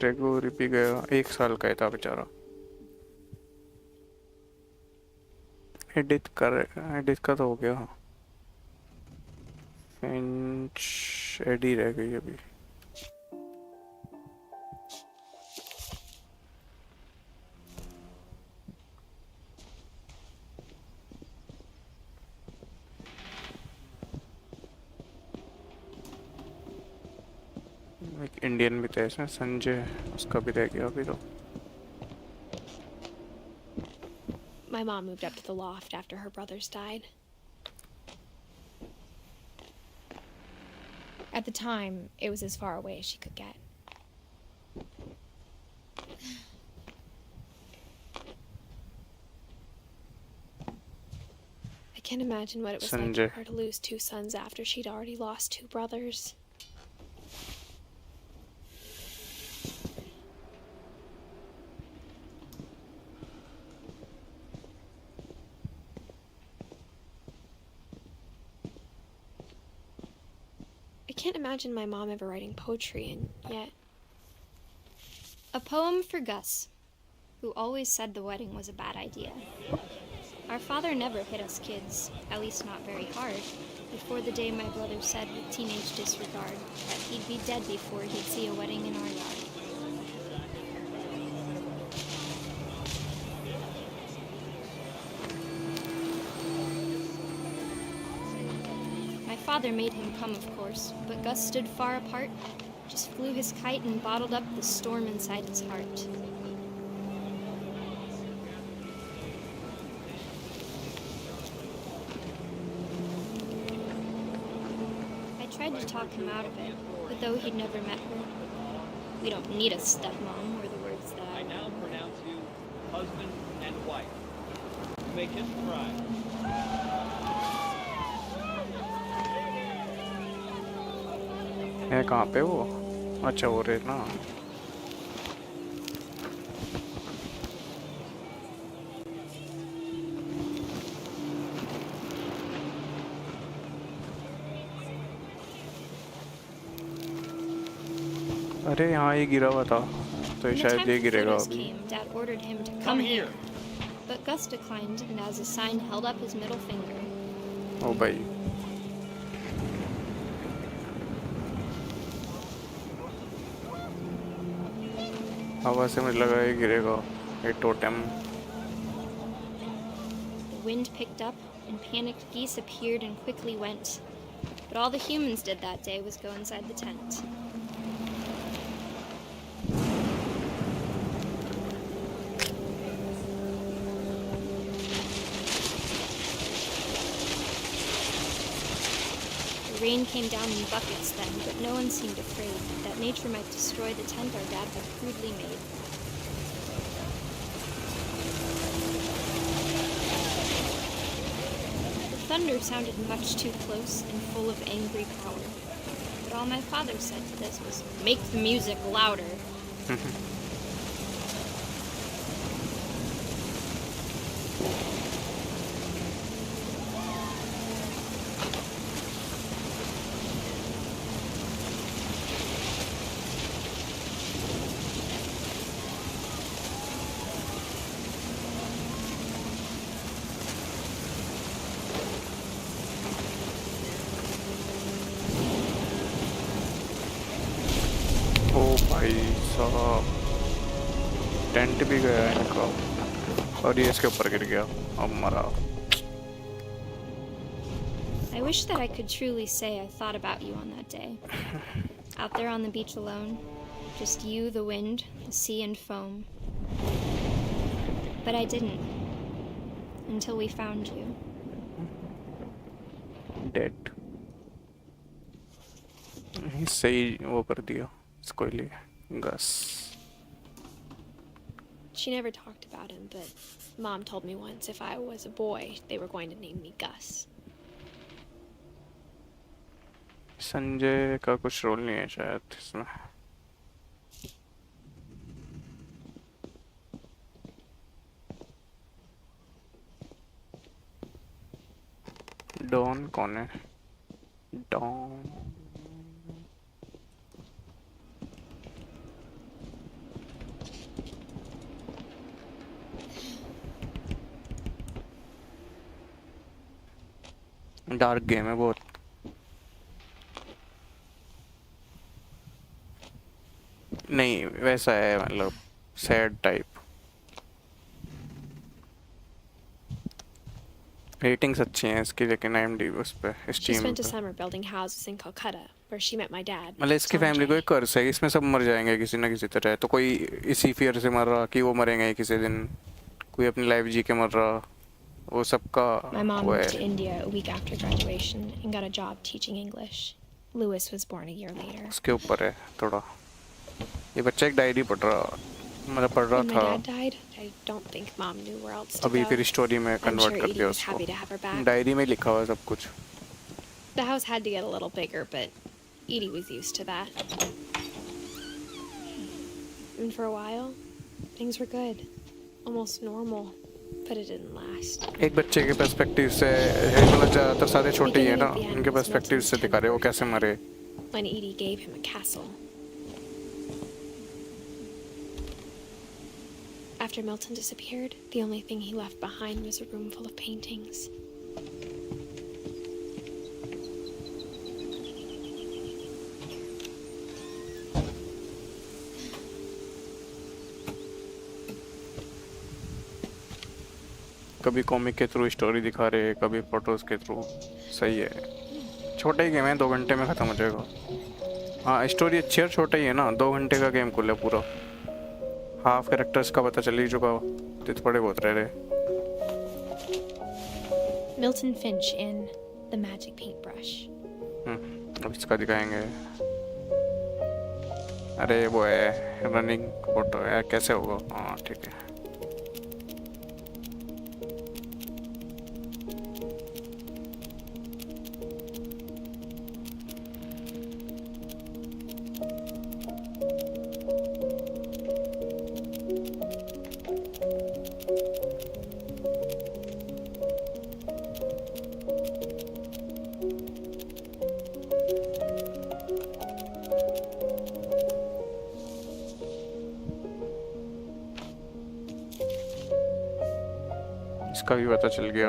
Gregory भी गया. 1 साल का था बेचारा. एडिथ का तो हो गया. फिंच एडी रह गई अभी. एक इंडियन भी थे इसमें संजय. उसका भी रह गया अभी तो. My mom moved up to the loft after her brothers died. At the time, it was as far away as she could get. I can't imagine what it was like Sanjay. for her to lose 2 sons after she'd already lost 2 brothers. I can't imagine my mom ever writing poetry, and yet... A poem for Gus, who always said the wedding was a bad idea. Our father never hit us kids, at least not very hard, before the day my brother said with teenage disregard that he'd be dead before he'd see a wedding in our yard. My father made him come, of course, but Gus stood far apart, just flew his kite and bottled up the storm inside his heart. I tried to talk him out of it, but though he'd never met her, we don't need a stepmom, were the words that I now pronounce you husband and wife. You may kiss the bride. है कहाँ पे वो? अच्छा हो रहे ना। अरे यहाँ ये गिरा हुआ था तो When the शायद time ये for गिरेगा photos अभी। came, Dad ordered him to come here. But Gus declined, and as a sign held up his middle finger. ओ भाई हवा से मुझे लगा ये गिरेगा ये totem. The wind picked up, and panicked geese appeared and quickly went. But all the humans did that day was go inside the tent. The rain came down in buckets then, but no one seemed afraid that nature might destroy the tent our dad had crudely made. The thunder sounded much too close and full of angry power. But all my father said to this was, "Make the music louder." ओ भाई साहब tent भी गया इनका और ये इसके ऊपर गिर गया अब मरा। I wish that I could truly say I thought about you on that day. Out there on the beach alone, just you, the wind, the sea, and foam. But I didn't. Until we found you. Dead सही वो कर दिया इसको लिए गस। She never talked about him, but Mom told me once if I was a boy, they were going to name me Gus. Sanjay का कुछ role नहीं है शायद इसमें। डॉन कौन है? डॉन डार्क गेम है बहुत। नहीं वैसा है मतलब सैड टाइप। रेटिंग्स अच्छी हैं इसकी लेकिन IMDb उस पे She स्टीम spent a पे summer building houses in Calcutta, where she met my dad. मतलब इसकी फैमिली को एक कर्स है इसमें सब मर जाएंगे किसी ना किसी तरह। तो कोई इसी फियर से मर रहा कि वो मरेंगे किसी दिन, कोई अपनी लाइफ जी के मर रहा, वो सबका My mom वो moved to है। India a week after graduation and got a job teaching English. Louis was born a year later. उसके ऊपर है थोड़ा। ये बच्चा एक डायरी पढ़ रहा मतलब पढ़ रहा When my था। dad died, I don't think Mom knew where else to अभी go. फिर स्टोरी में I'm कन्वर्ट sure कर Edie दिया was happy to have her उसको। back. डायरी में लिखा हुआ है सब कुछ। The house had to get a little bigger, but Edie was used to that. And for a while, things were good. Almost normal. But it didn't last. एक बच्चे के पर्सपेक्टिव से मतलब ज़्यादातर सारे छोटे ही है ना, उनके पर्सपेक्टिव से दिखा रहे वो कैसे मरे। When Edie gave him a castle. After Milton disappeared, the only thing he left behind was a room full of paintings. कभी कॉमिक के थ्रू स्टोरी दिखा रहे, कभी फोटोज के थ्रू। सही है, छोटा ही गेम है, 2 घंटे में ख़त्म हो जाएगा। हाँ स्टोरी अच्छी और छोटा ही है ना, 2 घंटे का गेम खुला पूरा, हाफ कैरेक्टर्स का पता चल ही चुका हो, तो पड़े बहुत रहे। Milton Finch in The Magic Paintbrush. अब इसका दिखाएंगे। अरे वो है रनिंग फोटो है, कैसे होगा? हाँ ठीक है। इसका भी पता चल गया।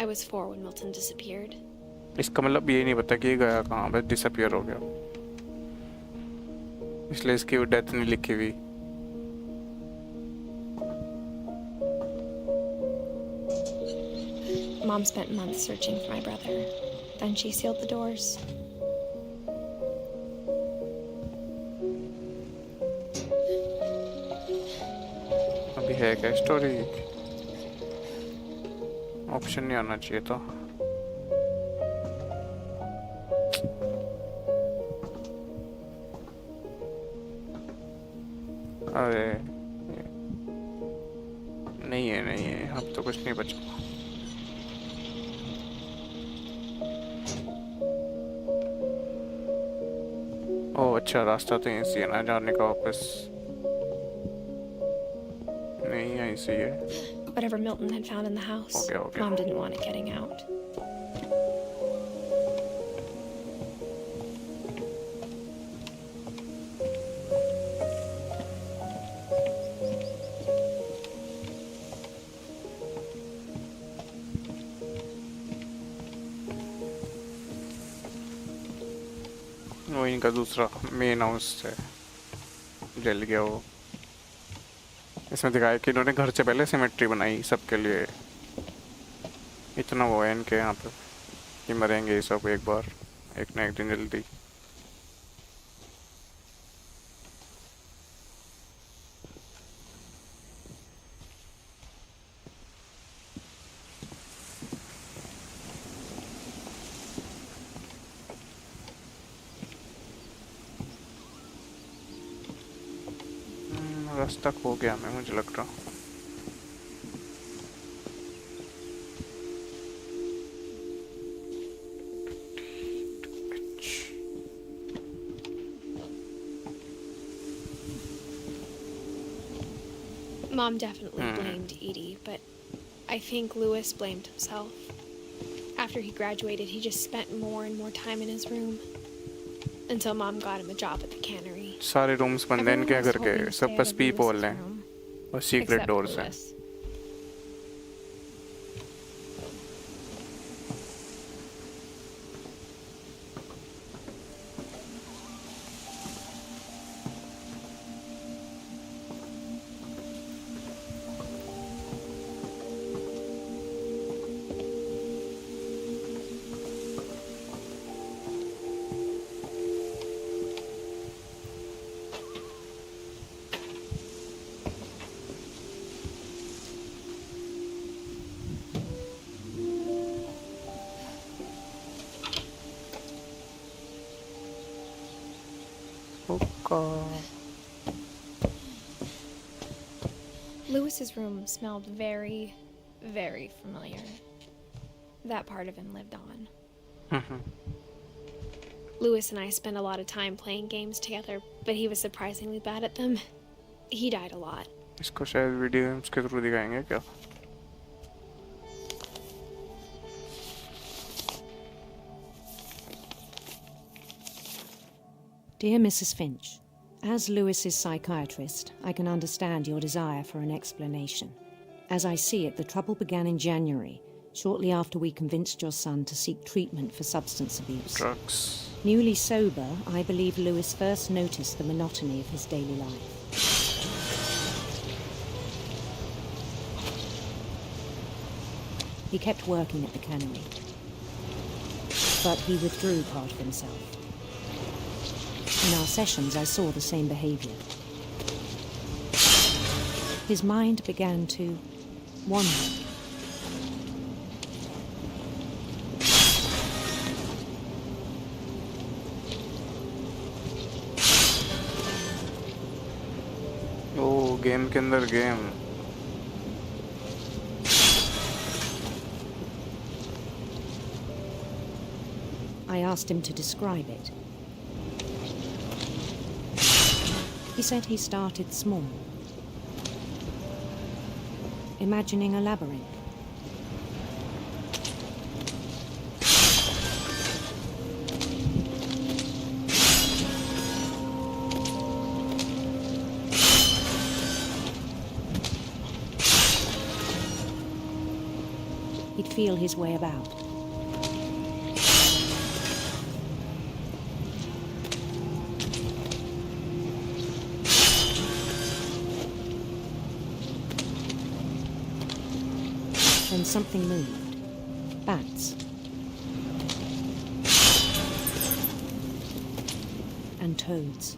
I was 4 when Milton disappeared. इसका मतलब ये नहीं पता कि ये गया कहाँ, बस डिसअपियर हो गया, इसलिए इसकी डेथ नहीं लिखी हुई। Mom spent months searching for my brother. Then she sealed the doors. अभी है क्या स्टोरी? ऑप्शन नहीं आना चाहिए था। अरे नहीं है, नहीं है, अब तो कुछ नहीं बचा। ओह अच्छा, रास्ता तो यहीं से है ना जाने का वापस? नहीं यहीं से है। Whatever Milton had found in the house, Okay. Mom didn't want it getting out. वो इनका दूसरा मेन हाउस है, जल गया वो। इसमें दिखाया कि इन्होंने घर से पहले सिमेट्री बनाई सबके लिए। इतना वो है इनके यहाँ पे कि मरेंगे ये सब एक बार, एक ना एक दिन जल्दी। रास्ता खो गया मैं, मुझे लग रहा। Mom definitely blamed Edie, but I think Lewis blamed himself. After he graduated, he just spent more and more time in his room until Mom got him a job at the cannery. सारे rooms बंद हैं इनके घर के, सब बस पीप whole हैं और सीक्रेट Except डोर्स हैं। Lewis. Lewis's room smelled very, very familiar. That part of him lived on. Lewis and I spent a lot of time playing games together, but he was surprisingly bad at them. He died a lot. इसको शायद video games के through दिखाएंगे क्या? Dear Mrs. Finch, as Lewis's psychiatrist, I can understand your desire for an explanation. As I see it, the trouble began in January, shortly after we convinced your son to seek treatment for substance abuse. Drugs. Newly sober, I believe Lewis first noticed the monotony of his daily life. He kept working at the cannery, but he withdrew part of himself. In our sessions, I saw the same behavior. His mind began to wander. ओ game के अंदर game. I asked him to describe it. He said he started small, imagining a labyrinth. He'd feel his way about. Then something moved. Bats. And toads.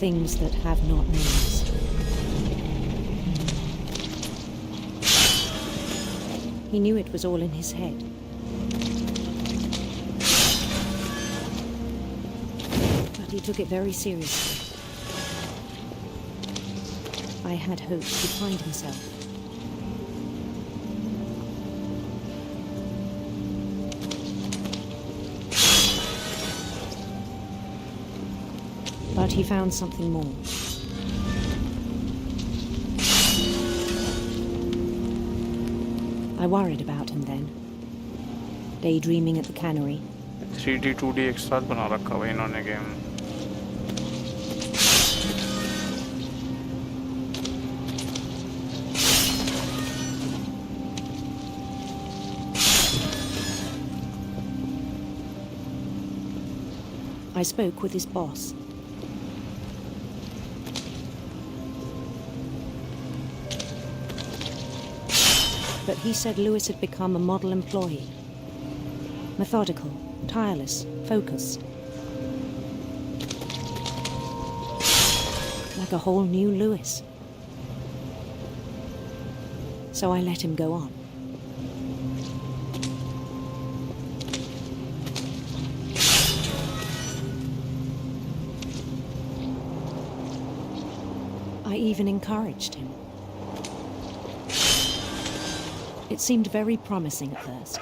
Things that have not names. He knew it was all in his head. But he took it very seriously. I had hoped he'd find himself. But he found something more. I worried about him then. Daydreaming at the cannery. 3D 2D एक साथ बना रखा हुआ इन्होंने game. I spoke with his boss. But he said Lewis had become a model employee. Methodical, tireless, focused. Like a whole new Lewis. So I let him go on. I even encouraged him. It seemed very promising at first.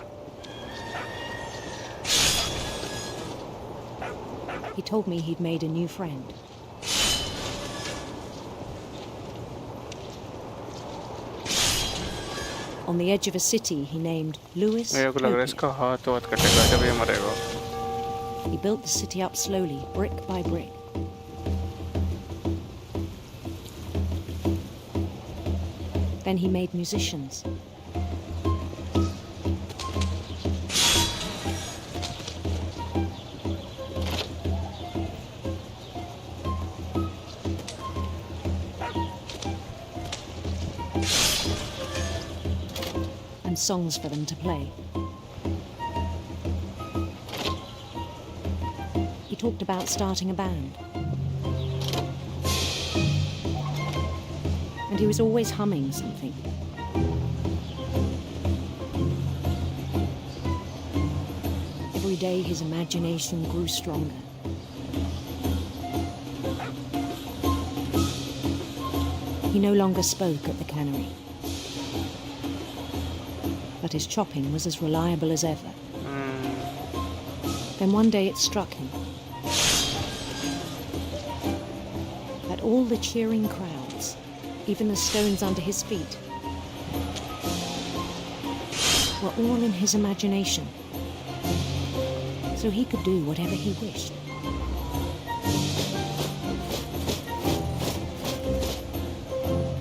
He told me he'd made a new friend. On the edge of a city he named Lewis. मेरे को लग रहा है इसका हाथ तो कटेगा जब ये मरेगा. He built the city up slowly, brick by brick. Then he made musicians. And songs for them to play. He talked about starting a band. And he was always humming something. Every day his imagination grew stronger. He no longer spoke at the cannery. But his chopping was as reliable as ever. Then one day it struck him that all the cheering crowds, even the stones under his feet, were all in his imagination, so he could do whatever he wished.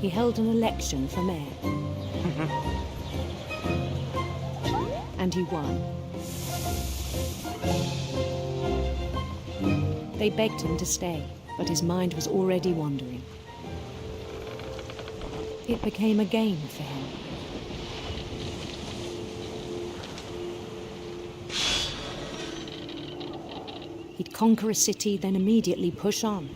He held an election for mayor. And he won. They begged him to stay, but his mind was already wandering. It became a game for him. He'd conquer a city, then immediately push on.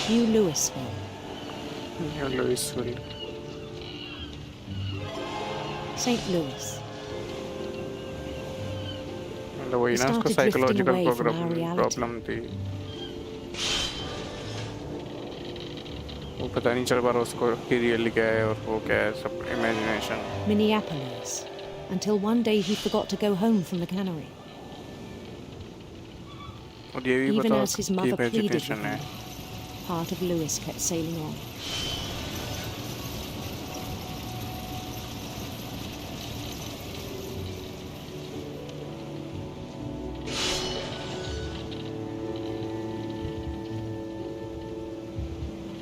New Louisville. New Louisville. St. Louis. मतलब वही ना उसको started drifting psychological away from our reality. Problem थी. वो पता नहीं चल पा रहा उसको कि रियली क्या है और वो क्या है, सब imagination. Minneapolis, until one day he forgot to go home from the cannery. और ये भी Even पता as his कि mother pleaded with इमेजिनेशन है. him, part of Louis kept sailing on.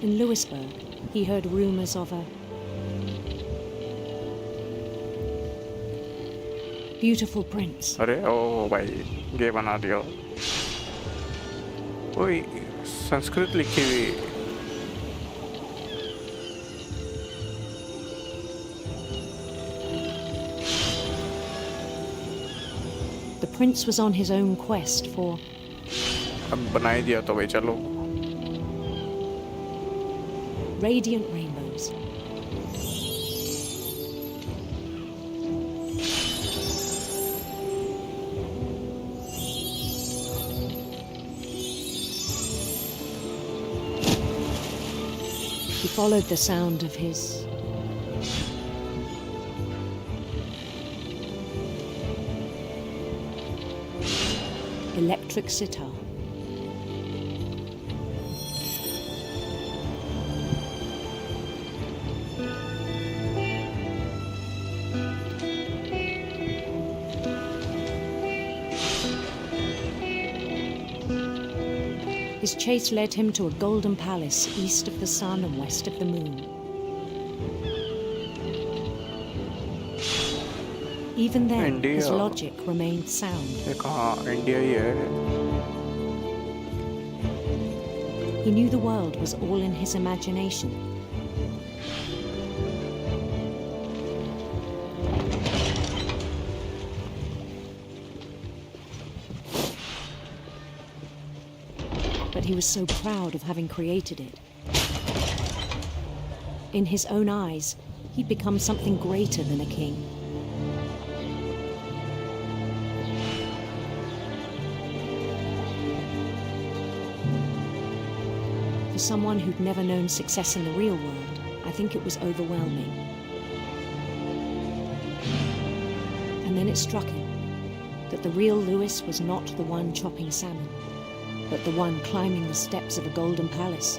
In Louisburg, he heard rumors of a beautiful prince. अरे ओ भाई ये बना दिया. वही संस्कृत लिखी हुई. The prince was on his own quest for अब बना ही दिया तो भाई चलो. radiant rainbows. He followed the sound of his electric sitar. His chase led him to a golden palace east of the sun and west of the moon. Even then, his India. logic remained sound. ये कहाँ India ही है. He knew the world was all in his imagination. But he was so proud of having created it. In his own eyes, he'd become something greater than a king. For someone who'd never known success in the real world, I think it was overwhelming. And then it struck him that the real Louis was not the one chopping salmon, but the one climbing the steps of a golden palace.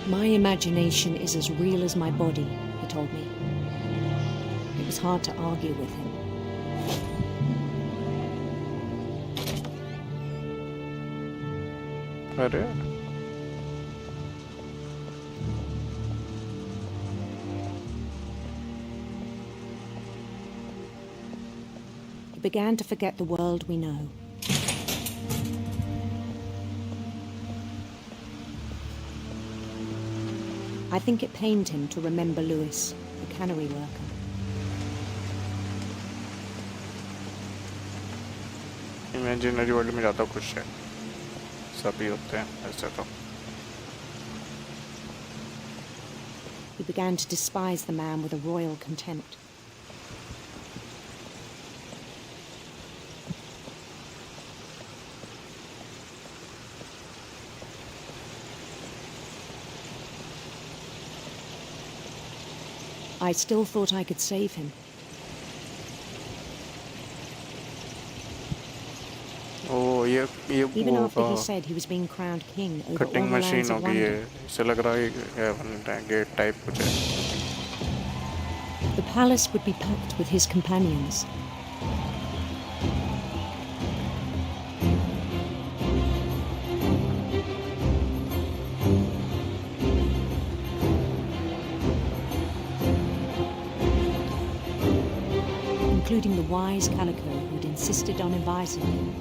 My imagination is as real as my body, he told me. It was hard to argue with him. अरे He began to forget the world we know. I think it pained him to remember Louis, the cannery worker. Imaginary world में ज़्यादा खुश है. सभी होते हैं ऐसे तो. He began to despise the man with a royal contempt. I still thought I could save him. ओ ये Even वो after he said he was being crowned king over all cutting the machine lands हो of गई है. wonder. इससे लग रहा है gate type कुछ है. The palace would be packed with his companions. including the wise Calico who'd insisted on inviting me.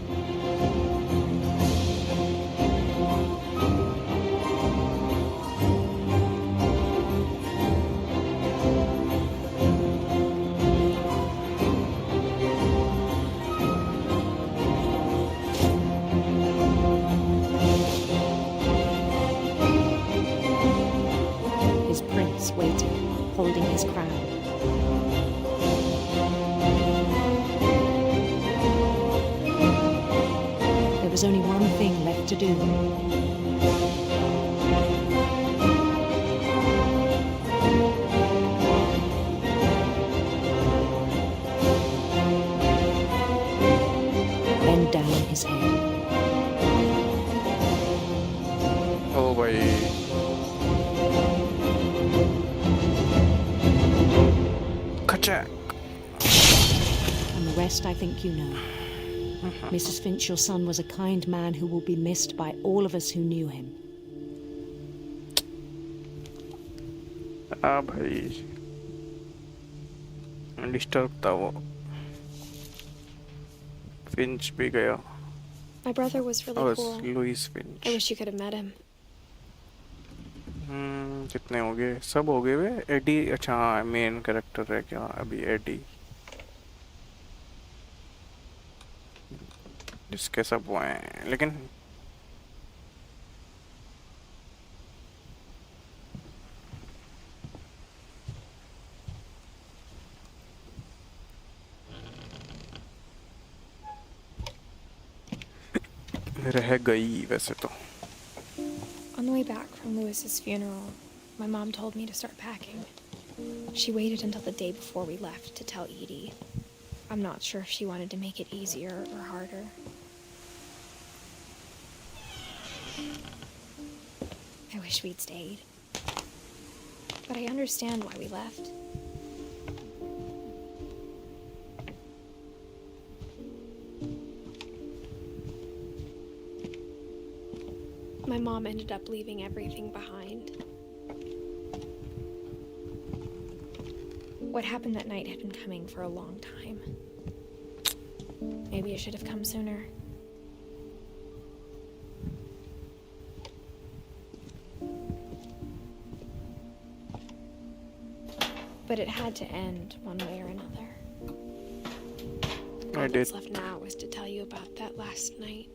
His prince waited, holding his crown. There was only one thing left to do. Bend down his head. Oh भाई Kachak. And the rest I think you know. Mrs. Finch, your son was a kind man who will be missed by all of us who knew him. भाई disturb था वो Finch भी गया. My brother was really cool. Louis Finch. I wish you could have met him. कितने हो गए? सब हो गए वे. एडी अच्छा मेन कैरेक्टर है क्या अभी? एडी जिसके सब वो हैं लेकिन रह गई वैसे तो. On the way back from Lewis's funeral, my mom told me to start packing. She waited until the day before we left to tell Edie. I'm not sure if she wanted to make it easier or harder. I wish we'd stayed. But I understand why we left. My mom ended up leaving everything behind. What happened that night had been coming for a long time. Maybe it should have come sooner. But it had to end one way or another. All that's left now was to tell you about that last night.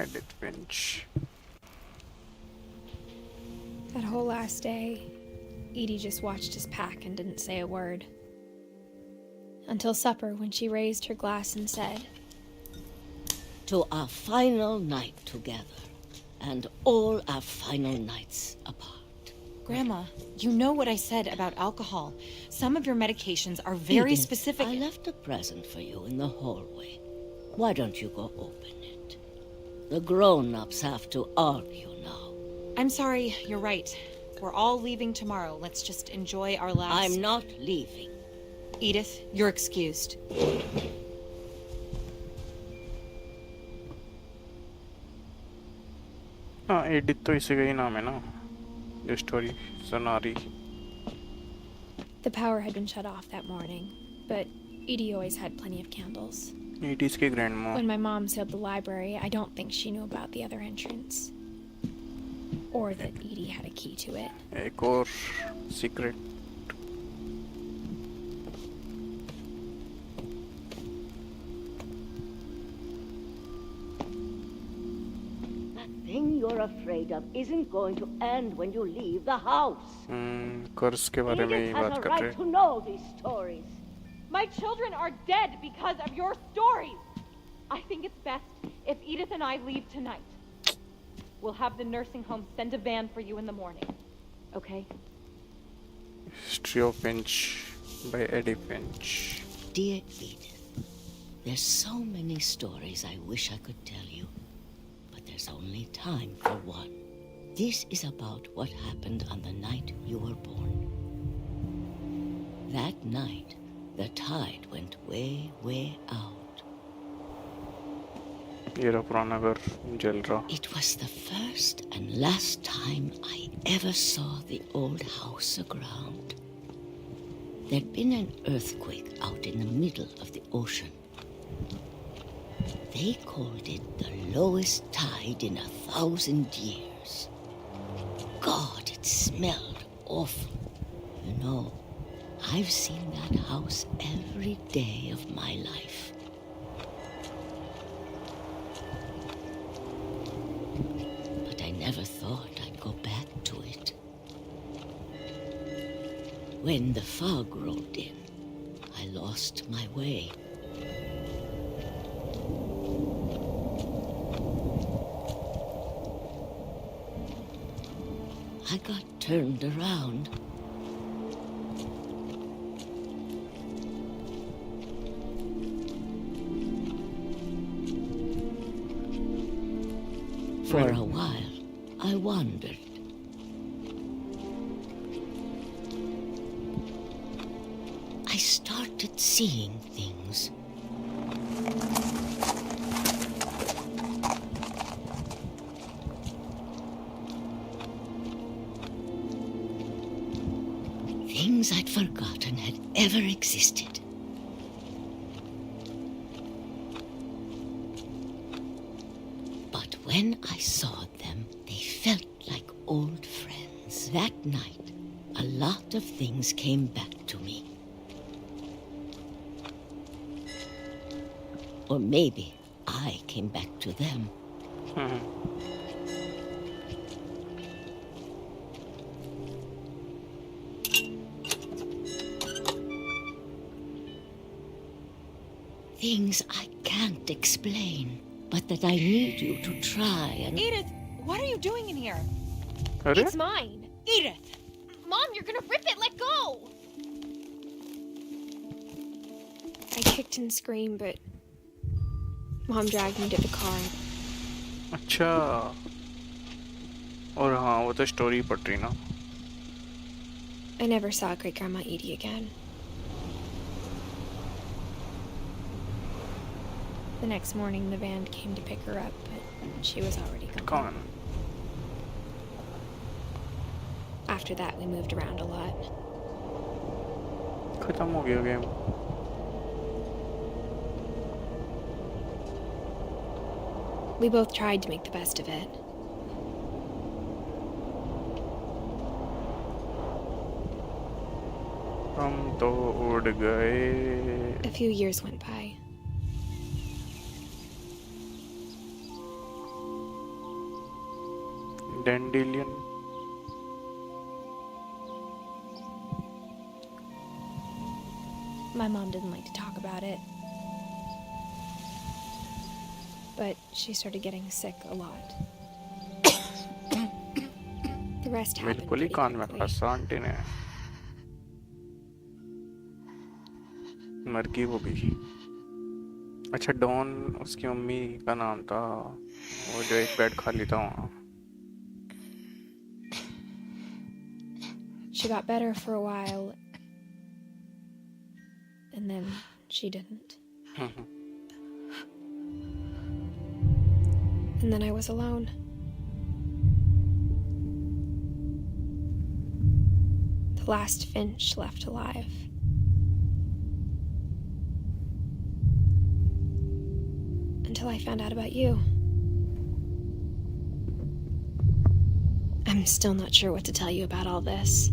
Edith Finch. That whole last day, Edie just watched us pack and didn't say a word. Until supper, when she raised her glass and said, "To our final night together, and all our final nights apart." Grandma, you know what I said about alcohol. Some of your medications are very Edith, specific. I left a present for you in the hallway. Why don't you go open it? The grown-ups have to argue now. I'm sorry, you're right. We're all leaving tomorrow. Let's just enjoy our last... I'm not leaving. Edith, you're excused. हाँ Edith तो इसी का ही नाम है ना जो story सुना रही. The power had been shut off that morning, but Edie always had plenty of candles. Edith's की grandma. When my mom sealed the library, I don't think she knew about the other entrance. Or that Edie had a key to it. एक और secret. The thing you're afraid of isn't going to end when you leave the house. कर्स के बारे में ही Edith has बात a कर right रहे. to know these stories. My children are dead because of your stories. I think it's best if Edith and I leave tonight. We'll have the nursing home send a van for you in the morning. Okay? History of Finch by Edith Finch. Dear Edith, there's so many stories I wish I could tell you, but there's only time for one. This is about what happened on the night you were born. That night, the tide went way, way out. ये रहा पुराना घर जल रहा. It was the first and last time I ever saw the old house aground. There'd been an earthquake out in the middle of the ocean. They called it the lowest tide in 1,000 years. God, it smelled awful. You know, I've seen that house every day of my life. But I never thought I'd go back to it. When the fog rolled in, I lost my way. I got turned around. For a while, I wandered. I started seeing things. Things I'd forgotten had ever existed. But when I saw them, they felt like old friends. That night, a lot of things came back to me. Or maybe I came back to them. Things I can't explain, but that I need you to try and... Edith, what are you doing in here? It's mine. Edith! Mom, you're gonna rip it. Let go. I kicked and screamed, but Mom dragged me to the car. अच्छा. और हाँ वो तो story पढ़ रही ना. I never saw Great Grandma Edie again. The next morning, the van came to pick her up, but she was already gone. After that, we moved around a lot. खत्म हो गया game. We both tried to make the best of it. हम तो उड़ गए. A few years went by. Dandelion. My mom didn't like to talk about it. But she started getting sick a lot. The rest happened बिल्कुल ही pretty कान में quickly. फंसा aunty ने. मर गई वो भी. अच्छा डॉन उसकी मम्मी का नाम था. वो जो एक बेड खाली था वहाँ. She got better for a while, and then she didn't. And then I was alone. The last Finch left alive. Until I found out about you. I'm still not sure what to tell you about all this.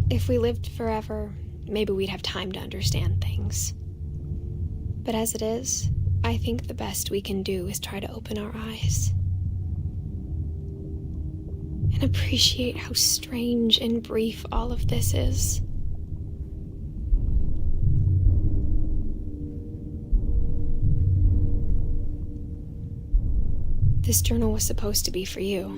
If we lived forever, maybe we'd have time to understand things. But as it is, I think the best we can do is try to open our eyes. And appreciate how strange and brief all of this is. This journal was supposed to be for you.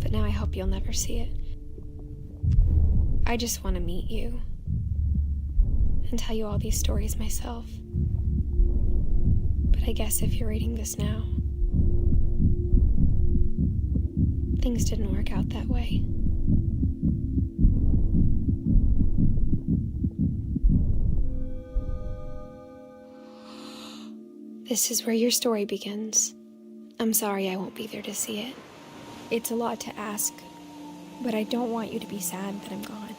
But now I hope you'll never see it. I just want to meet you and tell you all these stories myself. But I guess if you're reading this now, things didn't work out that way. This is where your story begins. I'm sorry I won't be there to see it. It's a lot to ask, but I don't want you to be sad that I'm gone.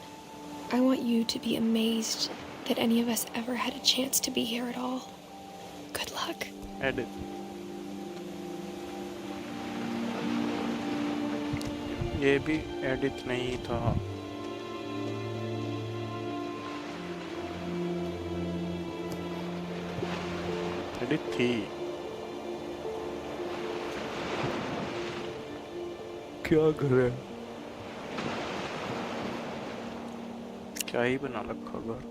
I want you to be amazed that any of us ever had a chance to be here at all. Good luck. Edit. ये भी edit नहीं था. Edit थी. क्या कर रहे हैं? क्या ही बना रखा घर.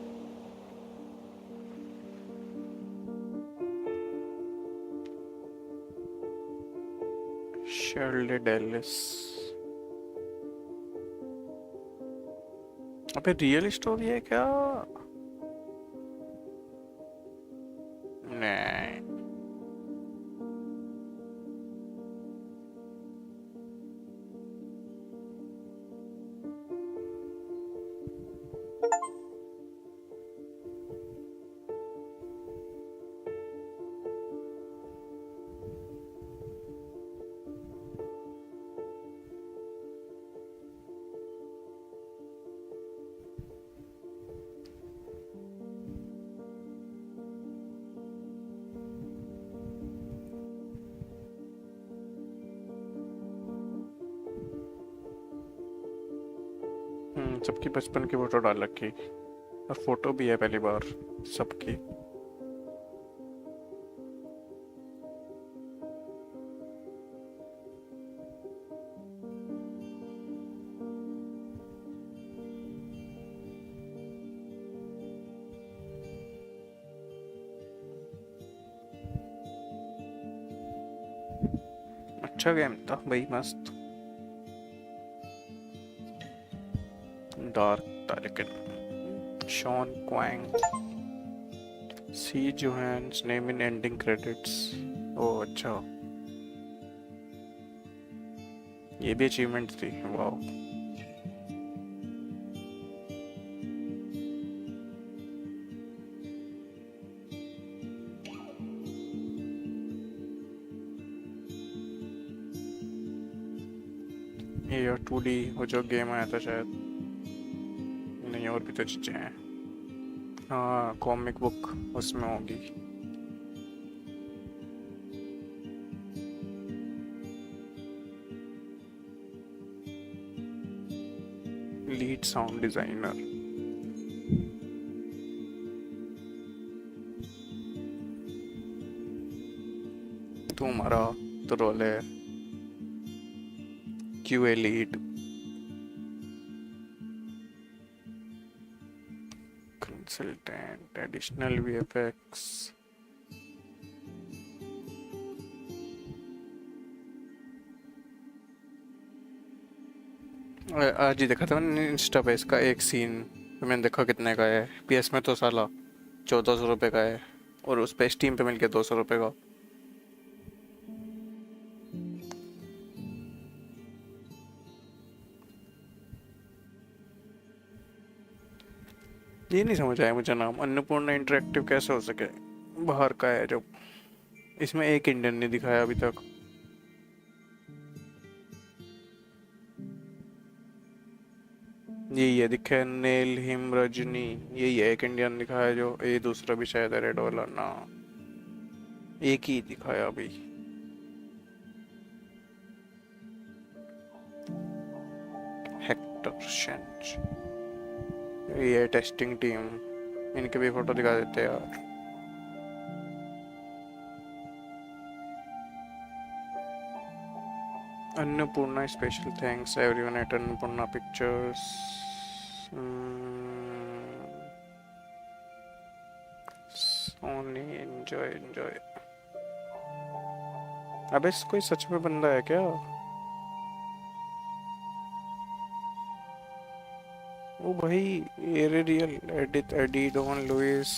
शर्ले डेलिस. अबे रियल स्टोरी है क्या? नहीं. सबकी बचपन की फोटो डाल रखी और फोटो भी है पहली बार सबकी. अच्छा गेम था भाई, मस्त. डार्क था लेकिन. Sean Kwang. See Johannes name in ending credits. Oh अच्छा, ये भी अचीवमेंट थी. वाह. ये 2D वो जो गेम आया था शायद. नहीं, और भी तो चीजें हैं. हाँ, कॉमिक बुक उसमें होगी. Lead sound designer. तुम्हारा तो रोल है QA lead. Consultant. Additional VFX. आज ही देखा था मैंने इंस्टा पे इसका एक सीन. मैंने देखा कितने का है. PS में तो साला 1400 रुपये का है और उस पे स्टीम पे मिल गया 200 रुपये का. ये नहीं समझ आया मुझे नाम अन्नपूर्णा इंटरेक्टिव कैसे हो सके. बाहर का है जो. इसमें एक इंडियन नहीं दिखाया अभी तक. यही है दिखे. Nail him Rajni. यही है एक इंडियन दिखाया जो. ये दूसरा भी शायद है रेड वाला ना. एक ही दिखाया अभी. हेक्टर शेंच. ये टेस्टिंग टीम. इनके भी फोटो दिखा देते यार. Annapurna special thanks everyone at Annapurna pictures. Sony enjoy enjoy. अबे कोई सच में बंदा है क्या? ओ भाई, ये real Edith Eddie Don Louis.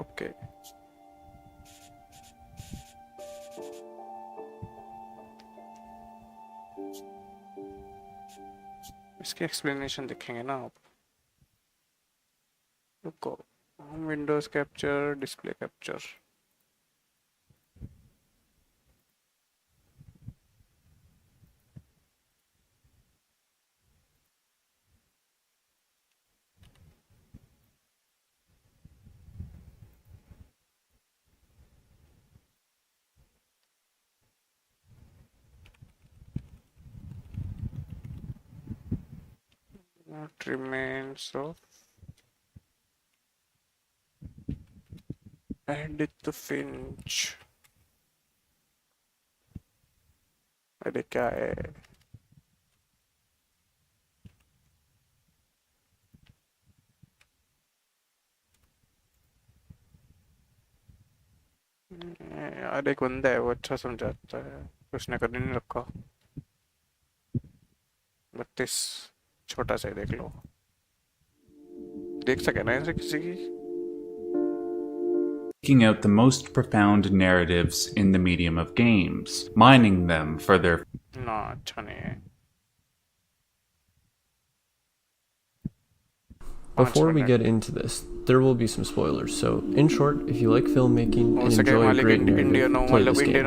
Okay. इसकी एक्सप्लेनेशन देखेंगे ना आप. रुको. Windows capture, display capture. Remains of Edith Finch. अरे क्या है? यार एक बंदा है वो अच्छा समझाता है, उसने कभी नहीं रखा. 32 छोटा सा ही देख लो. देख सके ना ऐसे किसी की. Seeking out the most profound narratives in the medium of games, mining them for their. ना अच्छा नहीं है. Before we get into this, there will be some spoilers, so in short, if you like filmmaking and enjoy a great narrative, play this game.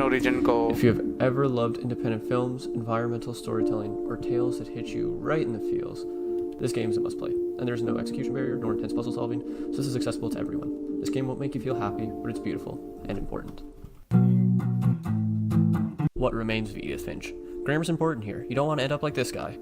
If you have ever loved independent films, environmental storytelling, or tales that hit you right in the feels, this game is a must-play, and there's no execution barrier nor intense puzzle solving, so this is accessible to everyone. This game won't make you feel happy, but it's beautiful and important. What Remains of Edith Finch? Grammar's important here. You don't want to end up like this guy.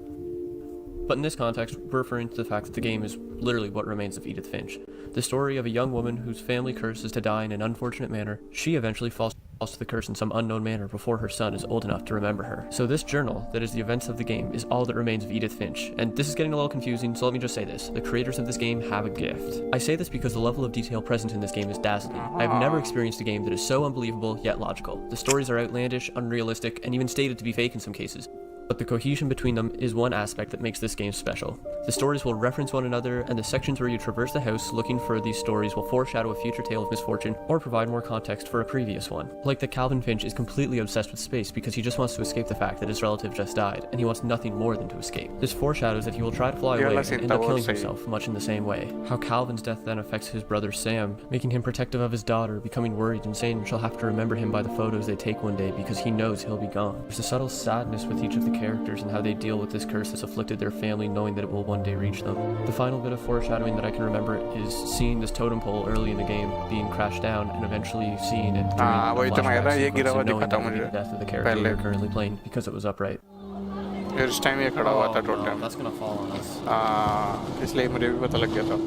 But in this context, we're referring to the fact that the game is literally What Remains of Edith Finch. The story of a young woman whose family curses to die in an unfortunate manner. She eventually falls to the curse in some unknown manner before her son is old enough to remember her. So this journal, that is the events of the game, is all that remains of Edith Finch. And this is getting a little confusing, so let me just say this. The creators of this game have a gift. I say this because the level of detail present in this game is dazzling. I have never experienced a game that is so unbelievable yet logical. The stories are outlandish, unrealistic, and even stated to be fake in some cases. But the cohesion between them is one aspect that makes this game special. The stories will reference one another, and the sections where you traverse the house looking for these stories will foreshadow a future tale of misfortune or provide more context for a previous one. Like that Calvin Finch is completely obsessed with space because he just wants to escape the fact that his relative just died, and he wants nothing more than to escape. This foreshadows that he will try to fly away and end up killing himself much in the same way. How Calvin's death then affects his brother Sam, making him protective of his daughter, becoming worried and saying she'll have to remember him by the photos they take one day because he knows he'll be gone. There's a subtle sadness with each of the characters and how they deal with this curse that's afflicted their family, knowing that it will one day reach them. The final bit of foreshadowing that I can remember is seeing this totem pole early in the game being crashed down and eventually seeing it during the flashback sequence and knowing that would be the death of the character you're currently playing because it was upright. इस time ये खड़ा हुआ था total. That's gonna fall on us. इसलिए मुझे भी पता लग गया था.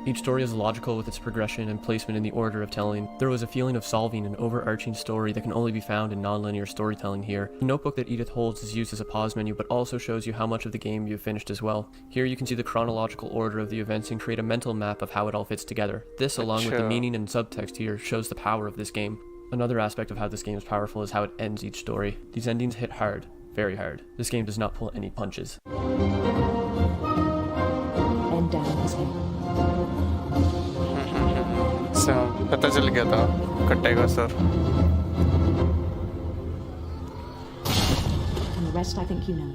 Each story is logical with its progression and placement in the order of telling. There was a feeling of solving an overarching story that can only be found in nonlinear storytelling here. The notebook that Edith holds is used as a pause menu, but also shows you how much of the game you've finished as well. Here you can see the chronological order of the events and create a mental map of how it all fits together. This, along with the meaning and subtext here, shows the power of this game. Another aspect of how this game is powerful is how it ends each story. These endings hit hard, very hard. This game does not pull any punches. Bend down his head. पता चल गया था कटेगा sir. And the rest I think you know.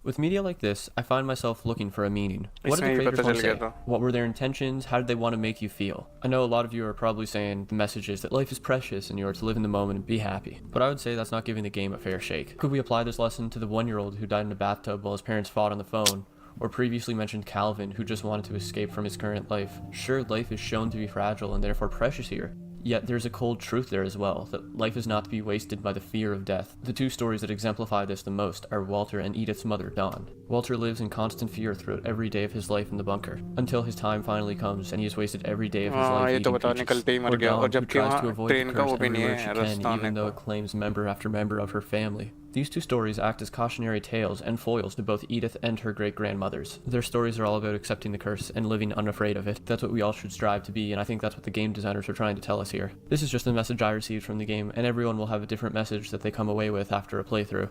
With media like this, I find myself looking for a meaning. What did the creators want to say? What were their intentions? How did they want to make you feel? I know a lot of you are probably saying the message is that life is precious and you are to live in the moment and be happy. But I would say that's not giving the game a fair shake. Could we apply this lesson to the 1-year-old who died in a bathtub while his parents fought on the phone? Or previously mentioned Calvin, who just wanted to escape from his current life. Sure, life is shown to be fragile and therefore precious here. Yet there's a cold truth there as well, that life is not to be wasted by the fear of death. The two stories that exemplify this the most are Walter and Edith's mother, Dawn. Walter lives in constant fear throughout every day of his life in the bunker, until his time finally comes and he has wasted every day of his life eating peaches. Or Dawn, who tries to avoid the curse everywhere she can, even though it claims member after member of her family. These two stories act as cautionary tales and foils to both Edith and her great-grandmothers. Their stories are all about accepting the curse and living unafraid of it. That's what we all should strive to be, and I think that's what the game designers are trying to tell us here. This is just the message I received from the game, and everyone will have a different message that they come away with after a playthrough.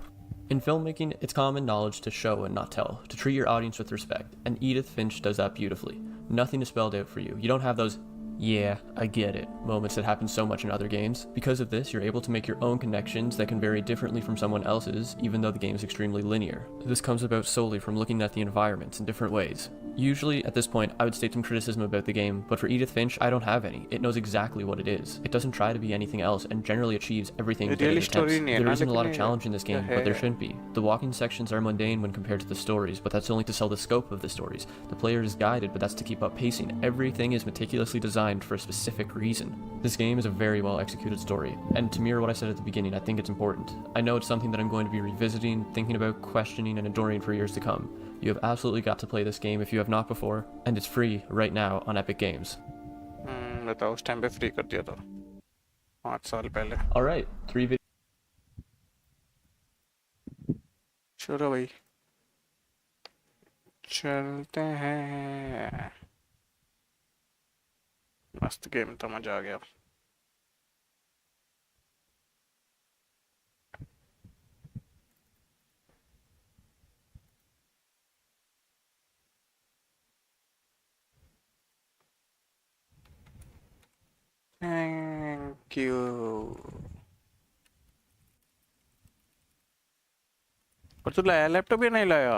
In filmmaking, it's common knowledge to show and not tell, to treat your audience with respect, and Edith Finch does that beautifully. Nothing is spelled out for you. You don't have those Yeah, I get it. Moments that happen so much in other games. Because of this, you're able to make your own connections that can vary differently from someone else's, even though the game is extremely linear. This comes about solely from looking at the environments in different ways. Usually, at this point, I would state some criticism about the game, but for Edith Finch, I don't have any. It knows exactly what it is. It doesn't try to be anything else, and generally achieves everything that it Realist attempts. story नहीं है There ना, isn't a lot of लेकिन challenge in this game, but there है। shouldn't be. The walking sections are mundane when compared to the stories, but that's only to sell the scope of the stories. The player is guided, but that's to keep up pacing. Everything is meticulously designed for a specific reason. This game is a very well executed story, and to mirror what I said at the beginning, I think it's important. I know it's something that I'm going to be revisiting, thinking about, questioning, and adoring for years to come. You have absolutely got to play this game if you have not before, and it's free right now on Epic Games. बताओ उस time पे free कर दिया था 5 साल पहले। Alright, 3 videos. चलो भाई चलते हैं। मस्त गेम था, मजा आ गया। Thank you. और तू लाया लैपटॉप या नहीं लाया?